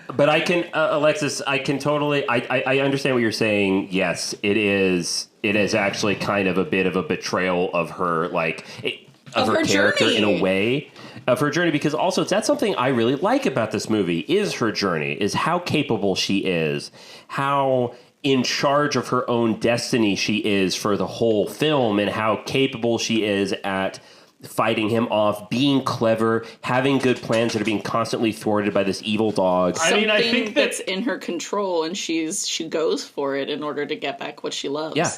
But I can, Alexis, I can totally, I understand what you're saying. Yes, it is actually kind of a bit of a betrayal of her, like, of her character journey. In a way, of her journey, because also that's something I really like about this movie is her journey, is how capable she is, how in charge of her own destiny she is for the whole film, and how capable she is at fighting him off, being clever, having good plans that are being constantly thwarted by this evil dog. I think that's in her control, and she goes for it in order to get back what she loves. Yeah.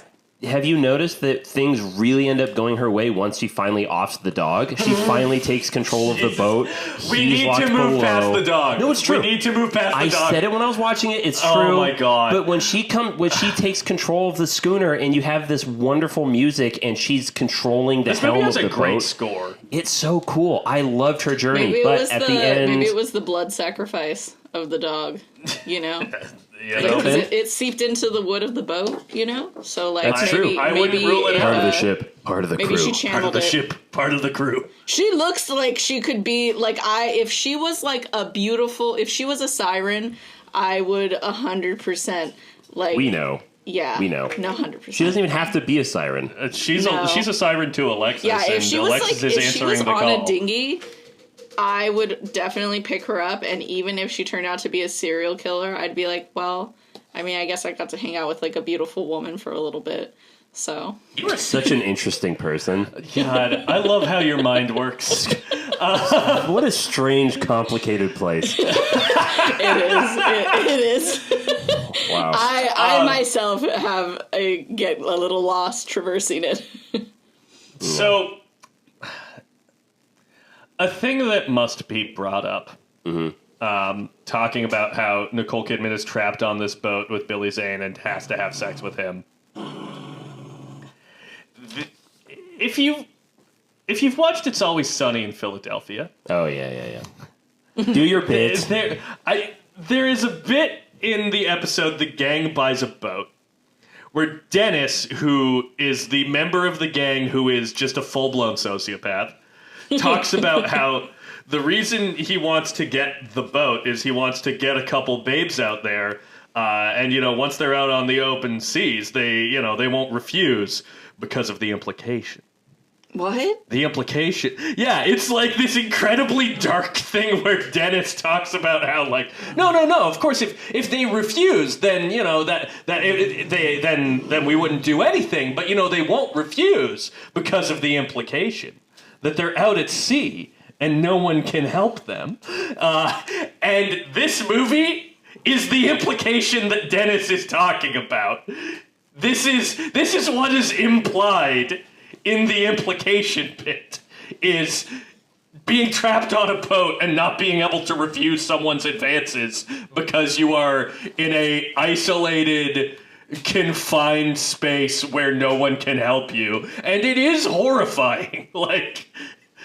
Have you noticed that things really end up going her way once she finally offs the dog? She finally takes control of the boat. We need to move past the dog. No, it's true. We need to move past the dog. I said it when I was watching it. It's true. Oh my god! But when she takes control of the schooner, and you have this wonderful music, and she's controlling the helm of the boat. This movie has a great score. It's so cool. I loved her journey, but at the end, maybe it was the blood sacrifice of the dog. You know. Yeah, it seeped into the wood of the boat, you know? So, like, that's true. I wouldn't rule it out. Part of the ship, part of the crew. Maybe she channeled part of the ship, part of the crew. She looks like she could be, like, if she was, like, if she was a siren, I would 100%, like... We know. Yeah. We know. No, 100%. She doesn't even have to be a siren. She's a siren to Alexis. Yeah, if she was, Alexis like, if she was on a dinghy... I would definitely pick her up, and even if she turned out to be a serial killer, I'd be like, well, I mean, I guess I got to hang out with, like, a beautiful woman for a little bit, so. You are such an interesting person. God, I love how your mind works. What a strange, complicated place. It is. Wow. I myself get a little lost traversing it. So, a thing that must be brought up, talking about how Nicole Kidman is trapped on this boat with Billy Zane and has to have sex with him. If you've watched It's Always Sunny in Philadelphia, Oh, yeah. Do your bit. there is a bit in the episode The Gang Buys a Boat where Dennis, who is the member of the gang who is just a full-blown sociopath, talks about how the reason he wants to get the boat is he wants to get a couple babes out there, and once they're out on the open seas, they won't refuse because of the implication. What? The implication. Yeah, it's like this incredibly dark thing where Dennis talks about how, like, no, of course, if they refuse, then, then we wouldn't do anything, but, they won't refuse because of the implication that they're out at sea and no one can help them. And this movie is the implication that Dennis is talking about. This is what is implied in the implication bit, is being trapped on a boat and not being able to refuse someone's advances because you are in a isolated, confined space where no one can help you. And it is horrifying. Like,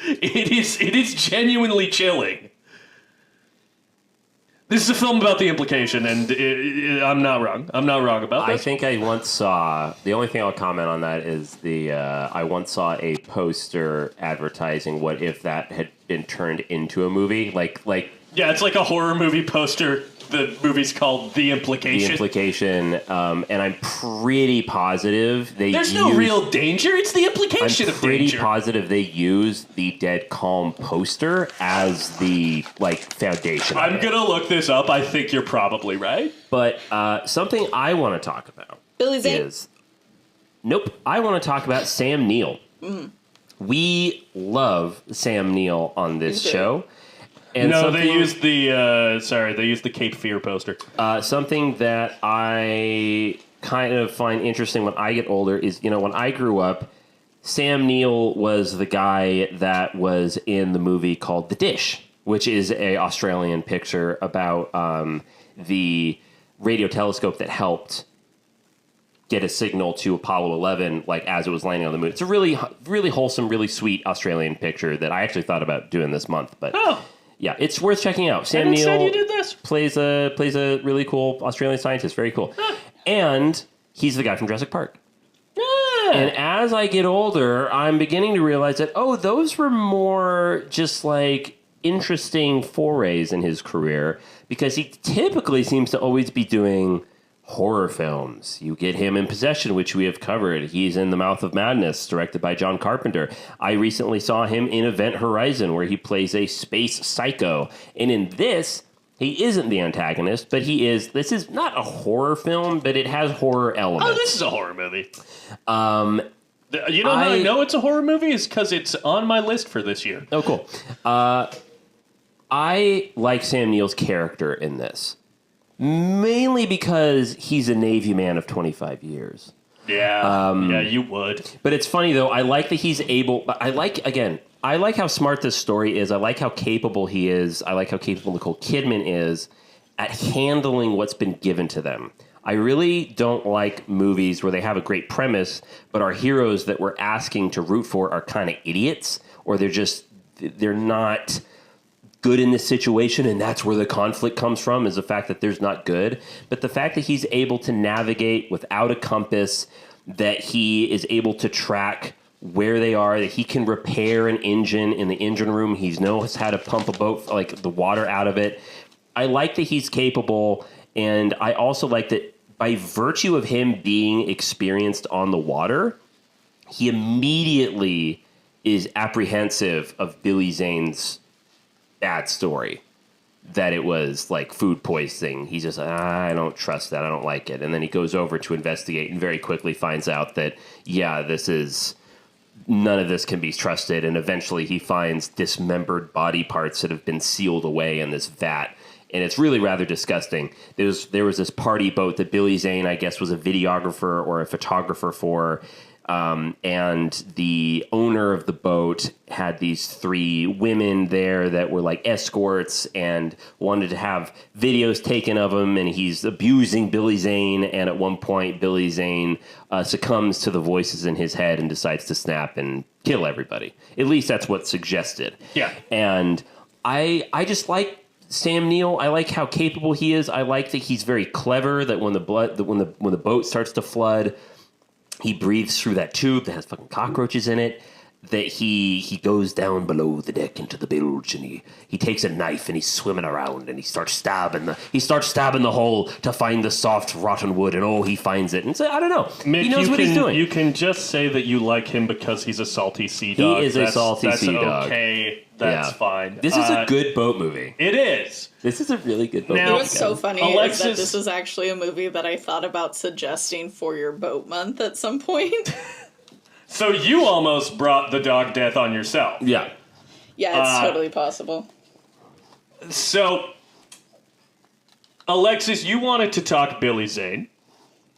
it is genuinely chilling. This is a film about the implication, and I'm not wrong. I'm not wrong about that. I think I once saw, the only thing I'll comment on that is I once saw a poster advertising what if that had been turned into a movie. Like Yeah, it's like a horror movie poster. The movie's called The Implication. The Implication, and I'm pretty positive There's no real danger. It's the implication of danger. I'm pretty positive they used the Dead Calm poster as the, foundation. I'm going to look this up. I think you're probably right. But something I want to talk about Billy Zane? is... Nope. I want to talk about Sam Neill. We love Sam Neill on this show. And they used the Cape Fear poster. Something that I kind of find interesting when I get older is, when I grew up, Sam Neill was the guy that was in the movie called The Dish, which is a Australian picture about the radio telescope that helped get a signal to Apollo 11, as it was landing on the moon. It's a really, really wholesome, really sweet Australian picture that I actually thought about doing this month, but... Oh. Yeah, it's worth checking out. Sam Neill said you did this. plays a really cool Australian scientist. Very cool. And he's the guy from Jurassic Park. And as I get older, I'm beginning to realize that, those were more just interesting forays in his career, because he typically seems to always be doing horror films. You get him in Possession, which we have covered. He's in The Mouth of Madness, directed by John Carpenter. I recently saw him in Event Horizon, where he plays a space psycho. And in this, he isn't the antagonist, but he is. This is not a horror film, but it has horror elements. Oh, this is a horror movie. How I know it's a horror movie is because it's on my list for this year. Oh, cool. I like Sam Neill's character in this. Mainly because he's a Navy man of 25 years. Yeah, you would. But it's funny, though. I like that he's able... I like how smart this story is. I like how capable he is. I like how capable Nicole Kidman is at handling what's been given to them. I really don't like movies where they have a great premise, but our heroes that we're asking to root for are kind of idiots, or they're not good in this situation, and that's where the conflict comes from, is the fact that there's not good. But the fact that he's able to navigate without a compass, that he is able to track where they are, that he can repair an engine in the engine room. He knows how to pump a boat, the water out of it. I like that he's capable, and I also like that by virtue of him being experienced on the water, he immediately is apprehensive of Billy Zane's bad story, that it was like food poisoning. He's just, I don't trust that. I don't like it. And then he goes over to investigate and very quickly finds out that, none of this can be trusted. And eventually he finds dismembered body parts that have been sealed away in this vat. And it's really rather disgusting. There was this party boat that Billy Zane, I guess, was a videographer or a photographer for. And the owner of the boat had these 3 women there that were like escorts and wanted to have videos taken of him. And he's abusing Billy Zane. And at one point, Billy Zane succumbs to the voices in his head and decides to snap and kill everybody. At least that's what's suggested. Yeah. And I just like Sam Neill. I like how capable he is. I like that he's very clever, that when the boat starts to flood, he breathes through that tube that has fucking cockroaches in it, that he goes down below the deck into the bilge, and he takes a knife and he's swimming around and he starts stabbing the hole to find the soft rotten wood, and he finds it. And so I don't know. Mick, he knows what he's doing. You can just say that you like him because he's a salty sea dog. He is a salty sea dog. That's okay. That's fine. This is a good boat movie. It is. This is a really good boat movie. It was so funny Alexis, is that this was actually a movie that I thought about suggesting for your boat month at some point. So you almost brought the dog death on yourself. Yeah. Yeah, it's totally possible. So, Alexis, you wanted to talk Billy Zane.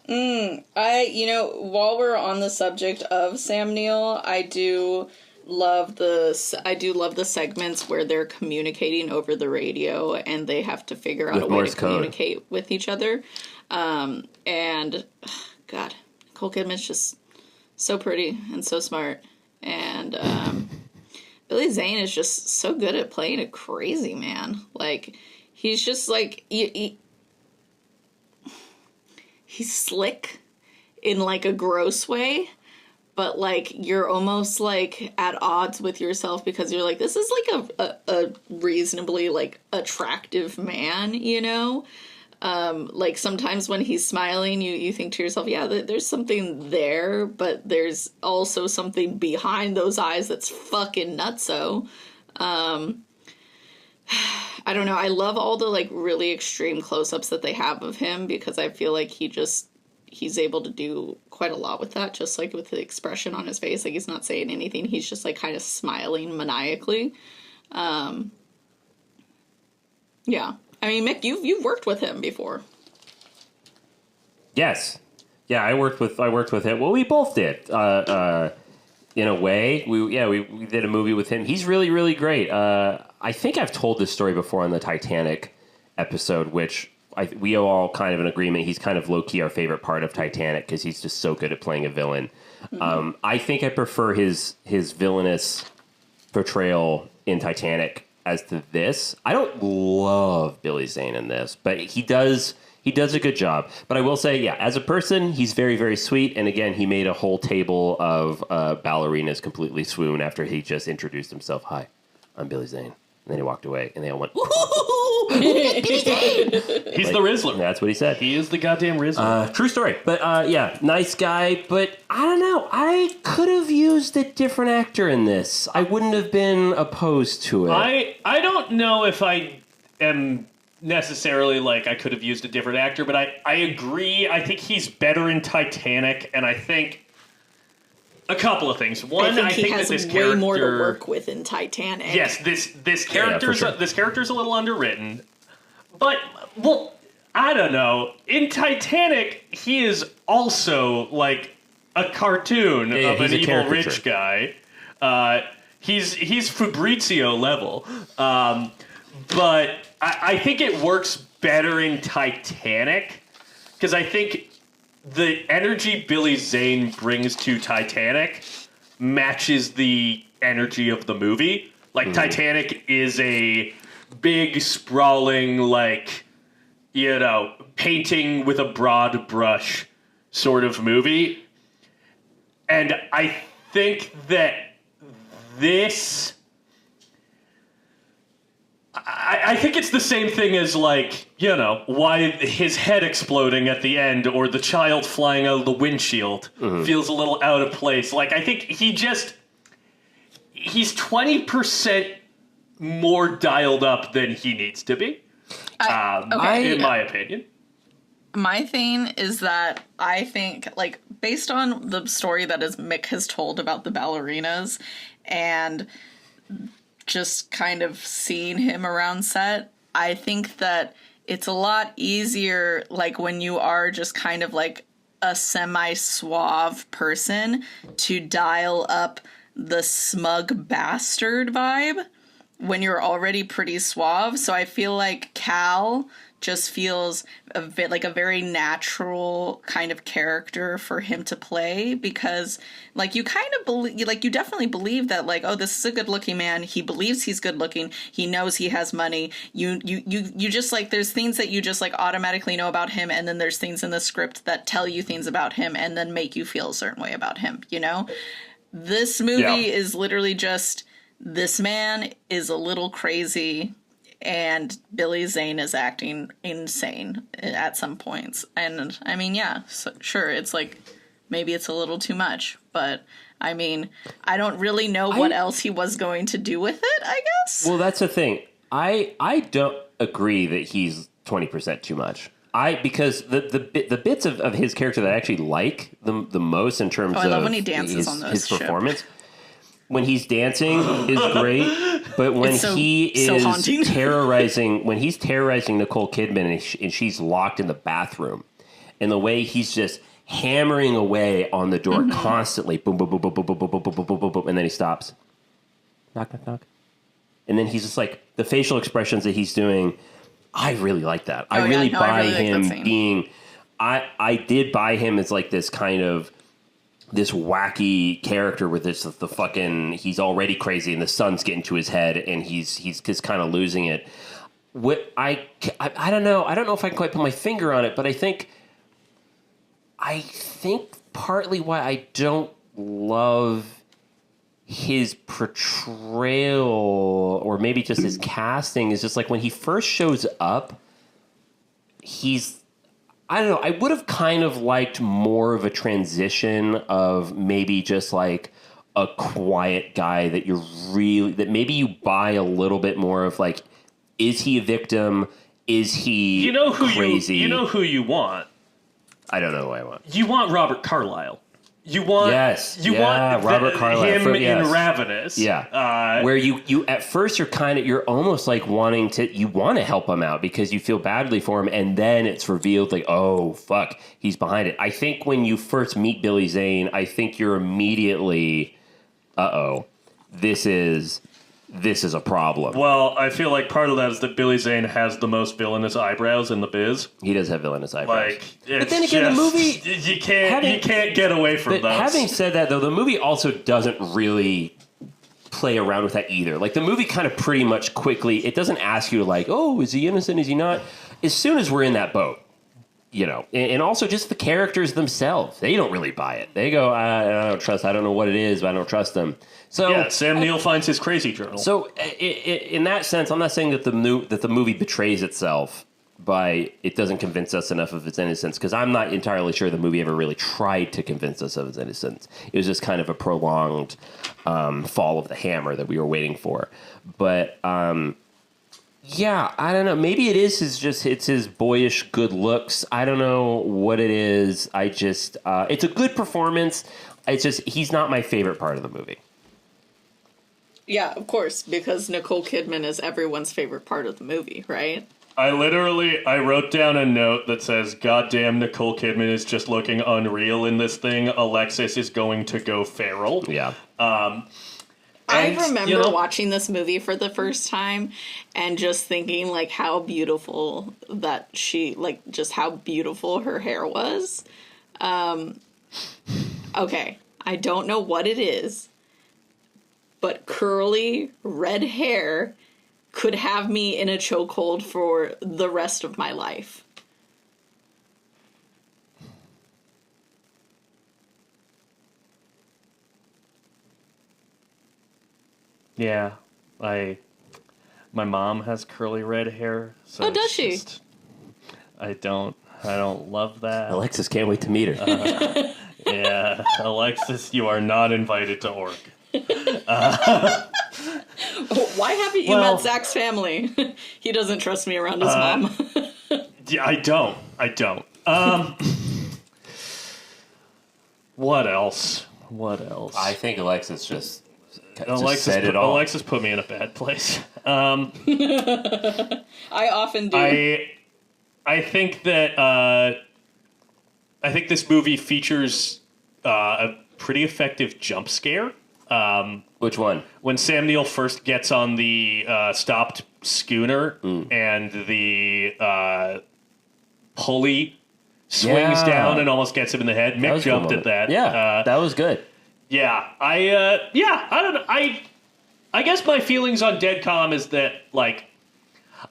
While we're on the subject of Sam Neill, I do love the segments where they're communicating over the radio and they have to figure out a way to communicate with each other. And God, Nicole Kidman's just so pretty and so smart. And Billy Zane is just so good at playing a crazy man. Like, he's just like he's slick in like a gross way. But, like, you're almost, like, at odds with yourself because you're like, this is, like, a reasonably, like, attractive man, you know? Like, sometimes when he's smiling, you think to yourself, yeah, there's something there, but there's also something behind those eyes that's fucking nutso. I don't know. I love all the, like, really extreme close-ups that they have of him because I feel like he's able to do quite a lot with that, just like with the expression on his face. Like, he's not saying anything. He's just like kind of smiling maniacally. Yeah. I mean, Mick, you've worked with him before. Yes. Yeah, I worked with him. Well, we both did. In a way. We did a movie with him. He's really, really great. I think I've told this story before on the Titanic episode, which we are all kind of in agreement. He's kind of low-key our favorite part of Titanic because he's just so good at playing a villain. Mm-hmm. I think I prefer his villainous portrayal in Titanic as to this. I don't love Billy Zane in this, but he does a good job. But I will say, yeah, as a person, he's very, very sweet. And again, he made a whole table of ballerinas completely swoon after he just introduced himself. Hi, I'm Billy Zane. And then he walked away, and they all went, ooh, Billy Zane! He's the Rizzler. That's what he said. He is the goddamn Rizzler. True story. But, yeah, nice guy. But, I don't know. I could have used a different actor in this. I wouldn't have been opposed to it. I don't know if I am necessarily like I could have used a different actor, but I agree. I think he's better in Titanic, and I think a couple of things. One, I think that this way character more to work with in Titanic. Yes, this character's this character's a little underwritten, but well, I don't know. In Titanic, he is also like a cartoon of an evil rich guy. He's Fabrizio level, but I think it works better in Titanic because I think the energy Billy Zane brings to Titanic matches the energy of the movie. Like, Titanic is a big, sprawling, like, you know, painting with a broad brush sort of movie. And I think that this... I think it's the same thing as, like, you know, why his head exploding at the end or the child flying out of the windshield feels a little out of place. Like, I think he's 20% more dialed up than he needs to be. In my opinion. My thing is that I think, like, based on the story that Mick has told about the ballerinas and just kind of seeing him around set, I think that it's a lot easier, like, when you are just kind of like a semi-suave person, to dial up the smug bastard vibe when you're already pretty suave. So I feel like Cal just feels a bit like a very natural kind of character for him to play, because like you kind of believe, like you definitely believe that, like, oh, this is a good looking man. He believes he's good looking. He knows he has money. You just like, there's things that you just like automatically know about him. And then there's things in the script that tell you things about him and then make you feel a certain way about him. You know, this movie is literally just, this man is a little crazy, and Billy Zane is acting insane at some points. And I mean, yeah, so, sure, it's like, maybe it's a little too much, but I mean, I don't really know what else he was going to do with it, I guess. Well, that's the thing. I don't agree that he's 20% too much. Because the bits of his character that I actually like the most in terms I love of when he dances on his ship. Performance. When he's dancing is great, but when he is terrorizing Nicole Kidman and she's locked in the bathroom, and the way he's just hammering away on the door constantly, boom, boom, boom, boom, boom, boom, boom, boom, boom, boom, boom, boom, and then he stops, knock, knock, knock, and then he's just like, the facial expressions that he's doing, I really like that. I really buy him being, I did buy him as like this kind of, this wacky character with this, the fucking, he's already crazy and the sun's getting to his head and he's just kind of losing it. What I don't know if I can quite put my finger on it, but I think partly why I don't love his portrayal, or maybe just his casting, is just like when he first shows up, I don't know, I would have kind of liked more of a transition of maybe just like a quiet guy that that maybe you buy a little bit more of, like, is he a victim? Is he crazy? You know who you want? I don't know who I want. You want Robert Carlyle. You want Robert Carlyle in Ravenous. Yeah, where you at first you're almost like wanting to help him out because you feel badly for him, and then it's revealed like, oh fuck, he's behind it. I think when you first meet Billy Zane, I think you're immediately, this is a problem. Well, I feel like part of that is that Billy Zane has the most villainous eyebrows in the biz. He does have villainous eyebrows. Like, but then again, the movie, you can't get away from those. Having said that, though, the movie also doesn't really play around with that either. Like, the movie kind of pretty much quickly, it doesn't ask you to, like, oh, is he innocent? Is he not? As soon as we're in that boat, you know, and also just the characters themselves, they don't really buy it. They go, I don't know what it is, but I don't trust them. So yeah, Sam Neill finds his crazy journal. So in that sense, I'm not saying that the movie betrays itself by it doesn't convince us enough of its innocence, because I'm not entirely sure the movie ever really tried to convince us of its innocence. It was just kind of a prolonged fall of the hammer that we were waiting for. But yeah, I don't know. Maybe it is it's his boyish good looks. I don't know what it is. I just it's a good performance. It's just he's not my favorite part of the movie. Yeah, of course, because Nicole Kidman is everyone's favorite part of the movie, right? I wrote down a note that says, "Goddamn, Nicole Kidman is just looking unreal in this thing. Alexis is going to go feral." Yeah. I remember watching this movie for the first time and just thinking, like, how beautiful that just how beautiful her hair was. Okay, I don't know what it is, but curly red hair could have me in a chokehold for the rest of my life. Yeah, my mom has curly red hair. So does she? I don't love that. Alexis can't wait to meet her. Yeah, Alexis, you are not invited to Oregon. Why haven't you met Zach's family? He doesn't trust me around his mom. Yeah, I don't. What else? I think Alexis just Alexis said it all. Alexis put me in a bad place. I often do. I think that I think this movie features a pretty effective jump scare. Which one? When Sam Neill first gets on the stopped schooner and the pulley swings down and almost gets him in the head. Mick jumped at that. Yeah, that was good. Yeah, I don't know. I guess my feelings on Dead Calm is that, like,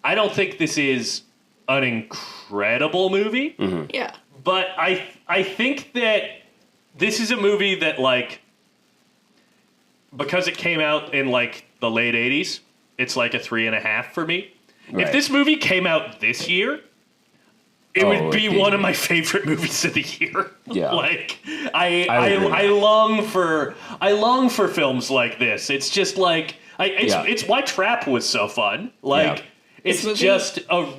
I don't think this is an incredible movie. Mm-hmm. Yeah. But I think that this is a movie that, like, because it came out in, like, the late 80s, it's like a 3.5 for me. Right. If this movie came out this year, it would be one of my favorite movies of the year. Yeah. Like, I long for films like this. It's just like it's why Trap was so fun. Like, it's just a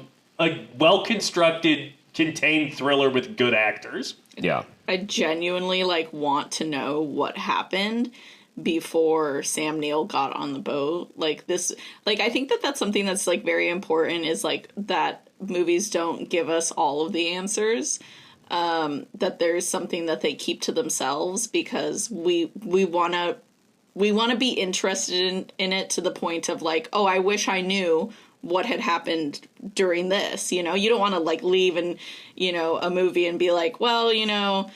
well-constructed, contained thriller with good actors. Yeah. I genuinely, like, want to know what happened before Sam Neill got on the boat. Like, this, like, I think that that's something that's, like, very important, is, like, that movies don't give us all of the answers. That there's something that they keep to themselves, because we want to be interested in it to the point of, like, oh, I wish I knew what had happened during this. You know, you don't want to, like, leave and, you know, a movie and be like, well, you know,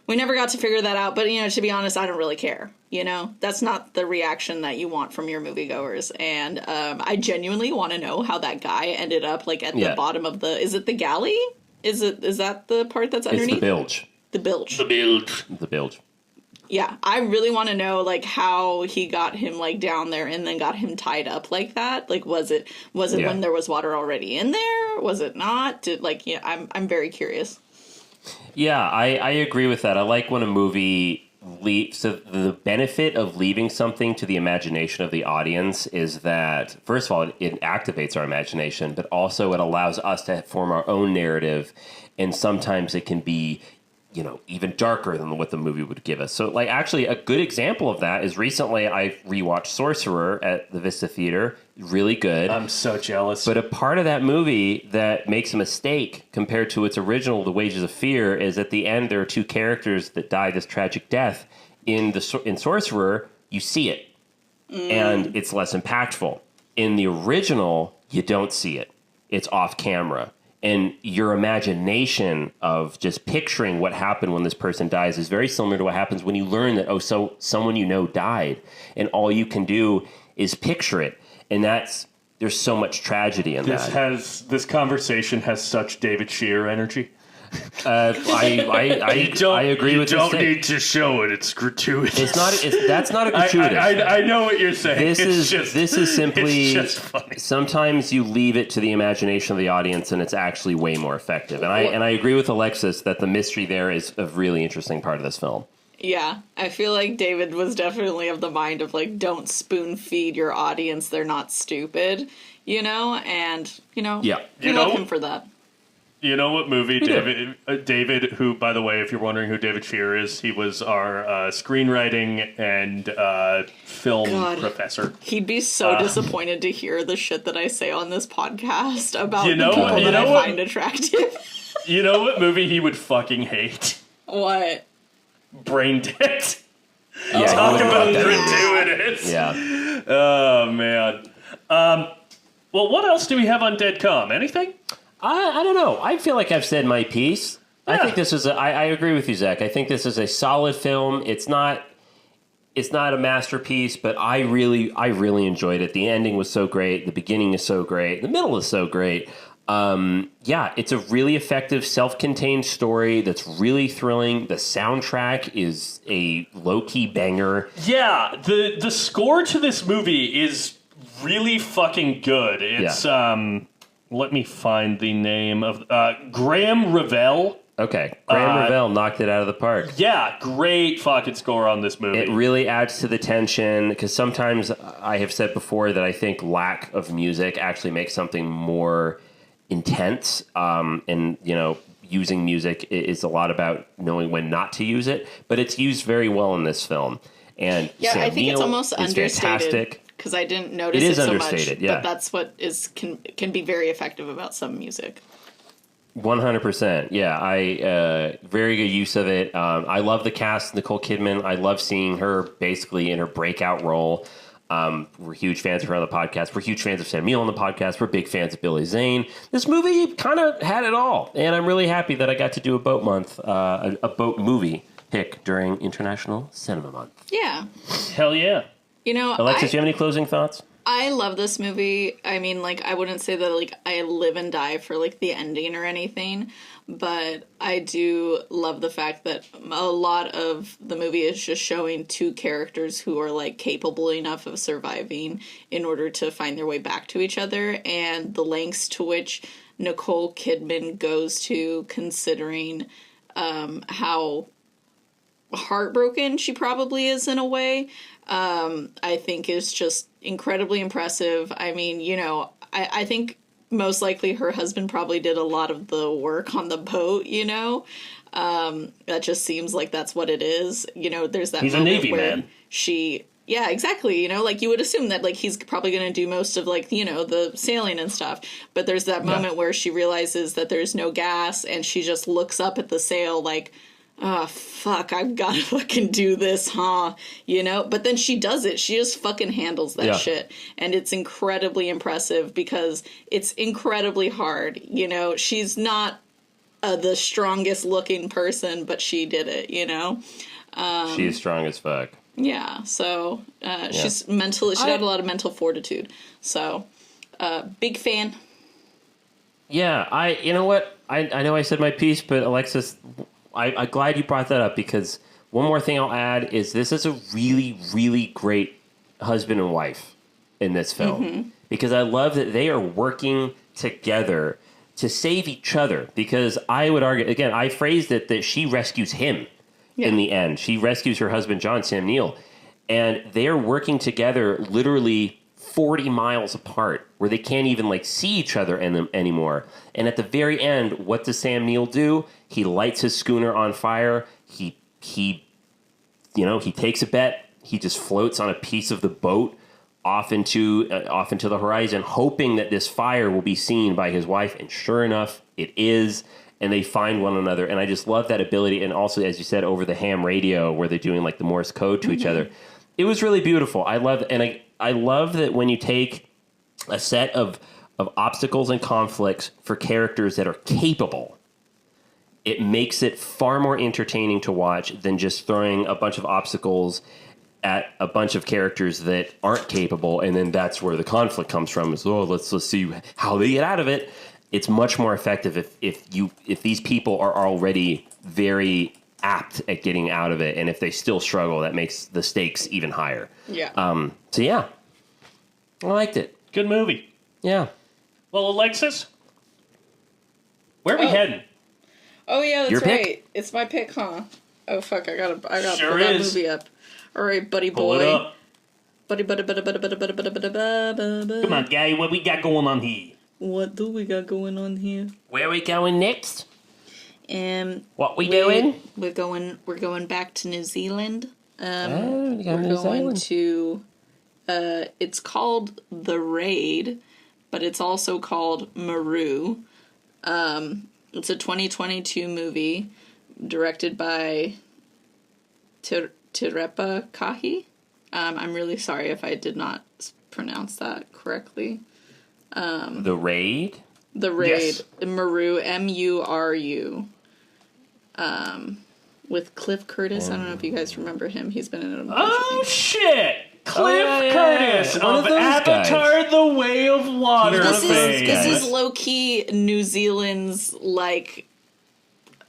we never got to figure that out, but, you know, to be honest, I don't really care. You know, that's not the reaction that you want from your moviegoers. And I genuinely want to know how that guy ended up, like, at the bottom of the, is it the galley? Is that the part that's underneath? It's the bilge. The bilge. The bilge. Yeah, I really want to know, like, how he got him, like, down there and then got him tied up like that. Like, was it when there was water already in there? Was it not? I'm very curious. Yeah, I agree with that. I like when a movie leaves. So the benefit of leaving something to the imagination of the audience is that, first of all, it activates our imagination, but also it allows us to form our own narrative. And sometimes it can be, you know, even darker than what the movie would give us. So, like, actually, a good example of that is recently I rewatched Sorcerer at the Vista Theater. Really good. I'm so jealous. But a part of that movie that makes a mistake compared to its original, The Wages of Fear, is at the end there are two characters that die this tragic death. In Sorcerer, you see it, and it's less impactful. In the original, you don't see it. It's off camera. And your imagination of just picturing what happened when this person dies is very similar to what happens when you learn that, so someone you know died. And all you can do is picture it. And there's so much tragedy in that. This conversation has such David Shear energy. I agree with this. You don't need to show it. It's gratuitous. That's not a gratuitous. I know what you're saying. This is simply. It's just funny. Sometimes you leave it to the imagination of the audience, and it's actually way more effective. And I agree with Alexis that the mystery there is a really interesting part of this film. Yeah, I feel like David was definitely of the mind of, like, don't spoon feed your audience. They're not stupid, you know? And, you know, we love him for that. You know what movie David, who, by the way, if you're wondering who David Shear is, he was our screenwriting and film professor. He'd be so disappointed to hear the shit that I say on this podcast about the people that I find attractive. You know what movie he would fucking hate? What? Brain Dead. Yeah, talk about gratuitous. Yeah. Oh, man. Well, what else do we have on Dead Calm? Anything? I don't know. I feel like I've said my piece. Yeah. I think this is I agree with you, Zach. I think this is a solid film. It's not a masterpiece, but I really enjoyed it. The ending was so great. The beginning is so great. The middle is so great. It's a really effective, self-contained story that's really thrilling. The soundtrack is a low-key banger. Yeah, the score to this movie is really fucking good. It's let me find the name of Graham Revell Okay. Graham Revell knocked it out of the park. Yeah, great fucking score on this movie. It really adds to the tension because sometimes I have said before that I think lack of music actually makes something more intense. And, you know, using music is a lot about knowing when not to use it, but it's used very well in this film. And Yeah, Sam I think it's Neill almost is understated. fantastic. Because I didn't notice It it is so understated, much, yeah. but that's what can be very effective about some music. 100%. Yeah, very good use of it. I love the cast, Nicole Kidman. I love seeing her basically in her breakout role. We're huge fans of her on the podcast. We're huge fans of Sam Neill on the podcast. We're big fans of Billy Zane. This movie kind of had it all, and I'm really happy that I got to do a boat month, a boat movie pick during International Cinema Month. Yeah. Hell yeah. You know, Alexis, do you have any closing thoughts? I love this movie. I mean, like, I wouldn't say that, like, I live and die for, like, the ending or anything, but I do love the fact that a lot of the movie is just showing two characters who are, like, capable enough of surviving in order to find their way back to each other, and the lengths to which Nicole Kidman goes to considering how heartbroken she probably is in a way, I think is just incredibly impressive. I mean, you know, I think most likely her husband probably did a lot of the work on the boat, you know? That just seems like that's what it is. You know, there's that He's a moment Navy where man. Yeah, exactly. You know, like you would assume that like he's probably going to do most of like, you know, the sailing and stuff. But there's that moment where she realizes that there's no gas and she just looks up at the sail like, oh, fuck, I've got to fucking do this, huh? You know? But then she does it. She just fucking handles that shit. And it's incredibly impressive because it's incredibly hard. You know, she's not the strongest looking person, but she did it, you know? She is strong as fuck. Yeah, so she's mentally, she had a lot of mental fortitude. So, big fan. Yeah, you know what? I know I said my piece, but Alexis, I'm glad you brought that up because one more thing I'll add is this is a really, really great husband and wife in this film because I love that they are working together to save each other because I would argue, again, I phrased it that she rescues him in the end. She rescues her husband, John Sam Neill, and they're working together literally 40 miles apart where they can't even like see each other anymore. And at the very end, what does Sam Neill do? He lights his schooner on fire. He takes a bet. He just floats on a piece of the boat off into the horizon, hoping that this fire will be seen by his wife. And sure enough, it is. And they find one another. And I just love that ability. And also, as you said, over the ham radio where they're doing like the Morse code to each other. It was really beautiful. I love that when you take a set of obstacles and conflicts for characters that are capable, it makes it far more entertaining to watch than just throwing a bunch of obstacles at a bunch of characters that aren't capable, and then that's where the conflict comes from. Is let's see how they get out of it. It's much more effective if these people are already very apt at getting out of it, and if they still struggle, that makes the stakes even higher. Yeah. So yeah, I liked it. Good movie. Yeah. Well, Alexis, where are we heading? Oh yeah, that's Your right. pick? It's my pick, huh? Oh fuck, I gotta Sure pull that is. movie up. All right, buddy Pull boy. it up. Buddy. Come on, guy. What we got going on here? What do we got going on here? Where are we going next? What we We're doing? We're going back to New Zealand. We're Going to it's called The Raid, but it's also called Maru. It's a 2022 movie directed by Tirepa Kahi. I'm really sorry if I did not pronounce that correctly. The Raid? The Raid, Yes. Maru, M-U-R-U. With Cliff Curtis. I don't know if you guys remember him. He's been in a bunch of Oh, things. shit! Cliff yeah. Curtis One of of those Avatar: The Way of Water. This fame. is low-key New Zealand's, like,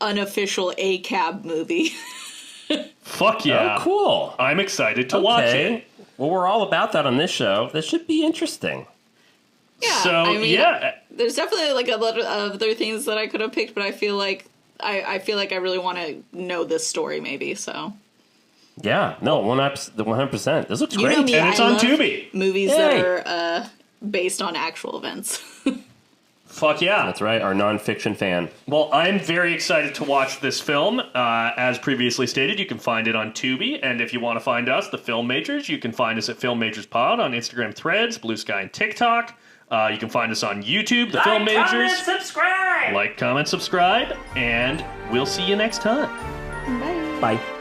unofficial ACAB movie. Fuck yeah. Oh, cool. I'm excited to watch it. Well, we're all about that on this show. This should be interesting. Yeah, So, I mean, yeah. there's definitely, like, a lot of other things that I could have picked, but I feel like I feel like I really want to know this story, maybe. So Yeah, no, 100%. This looks you know great. me, And it's I on love Tubi. movies Yay. that are based on actual events. Fuck yeah. That's right, our nonfiction fan. Well, I'm very excited to watch this film. As previously stated, you can find it on Tubi. And if you want to find us, the Film Majors, you can find us at Film Majors Pod on Instagram Threads, Blue Sky, and TikTok. You can find us on YouTube, the Film Majors. Comment, subscribe! Like, comment, subscribe, and we'll see you next time. Bye. Bye.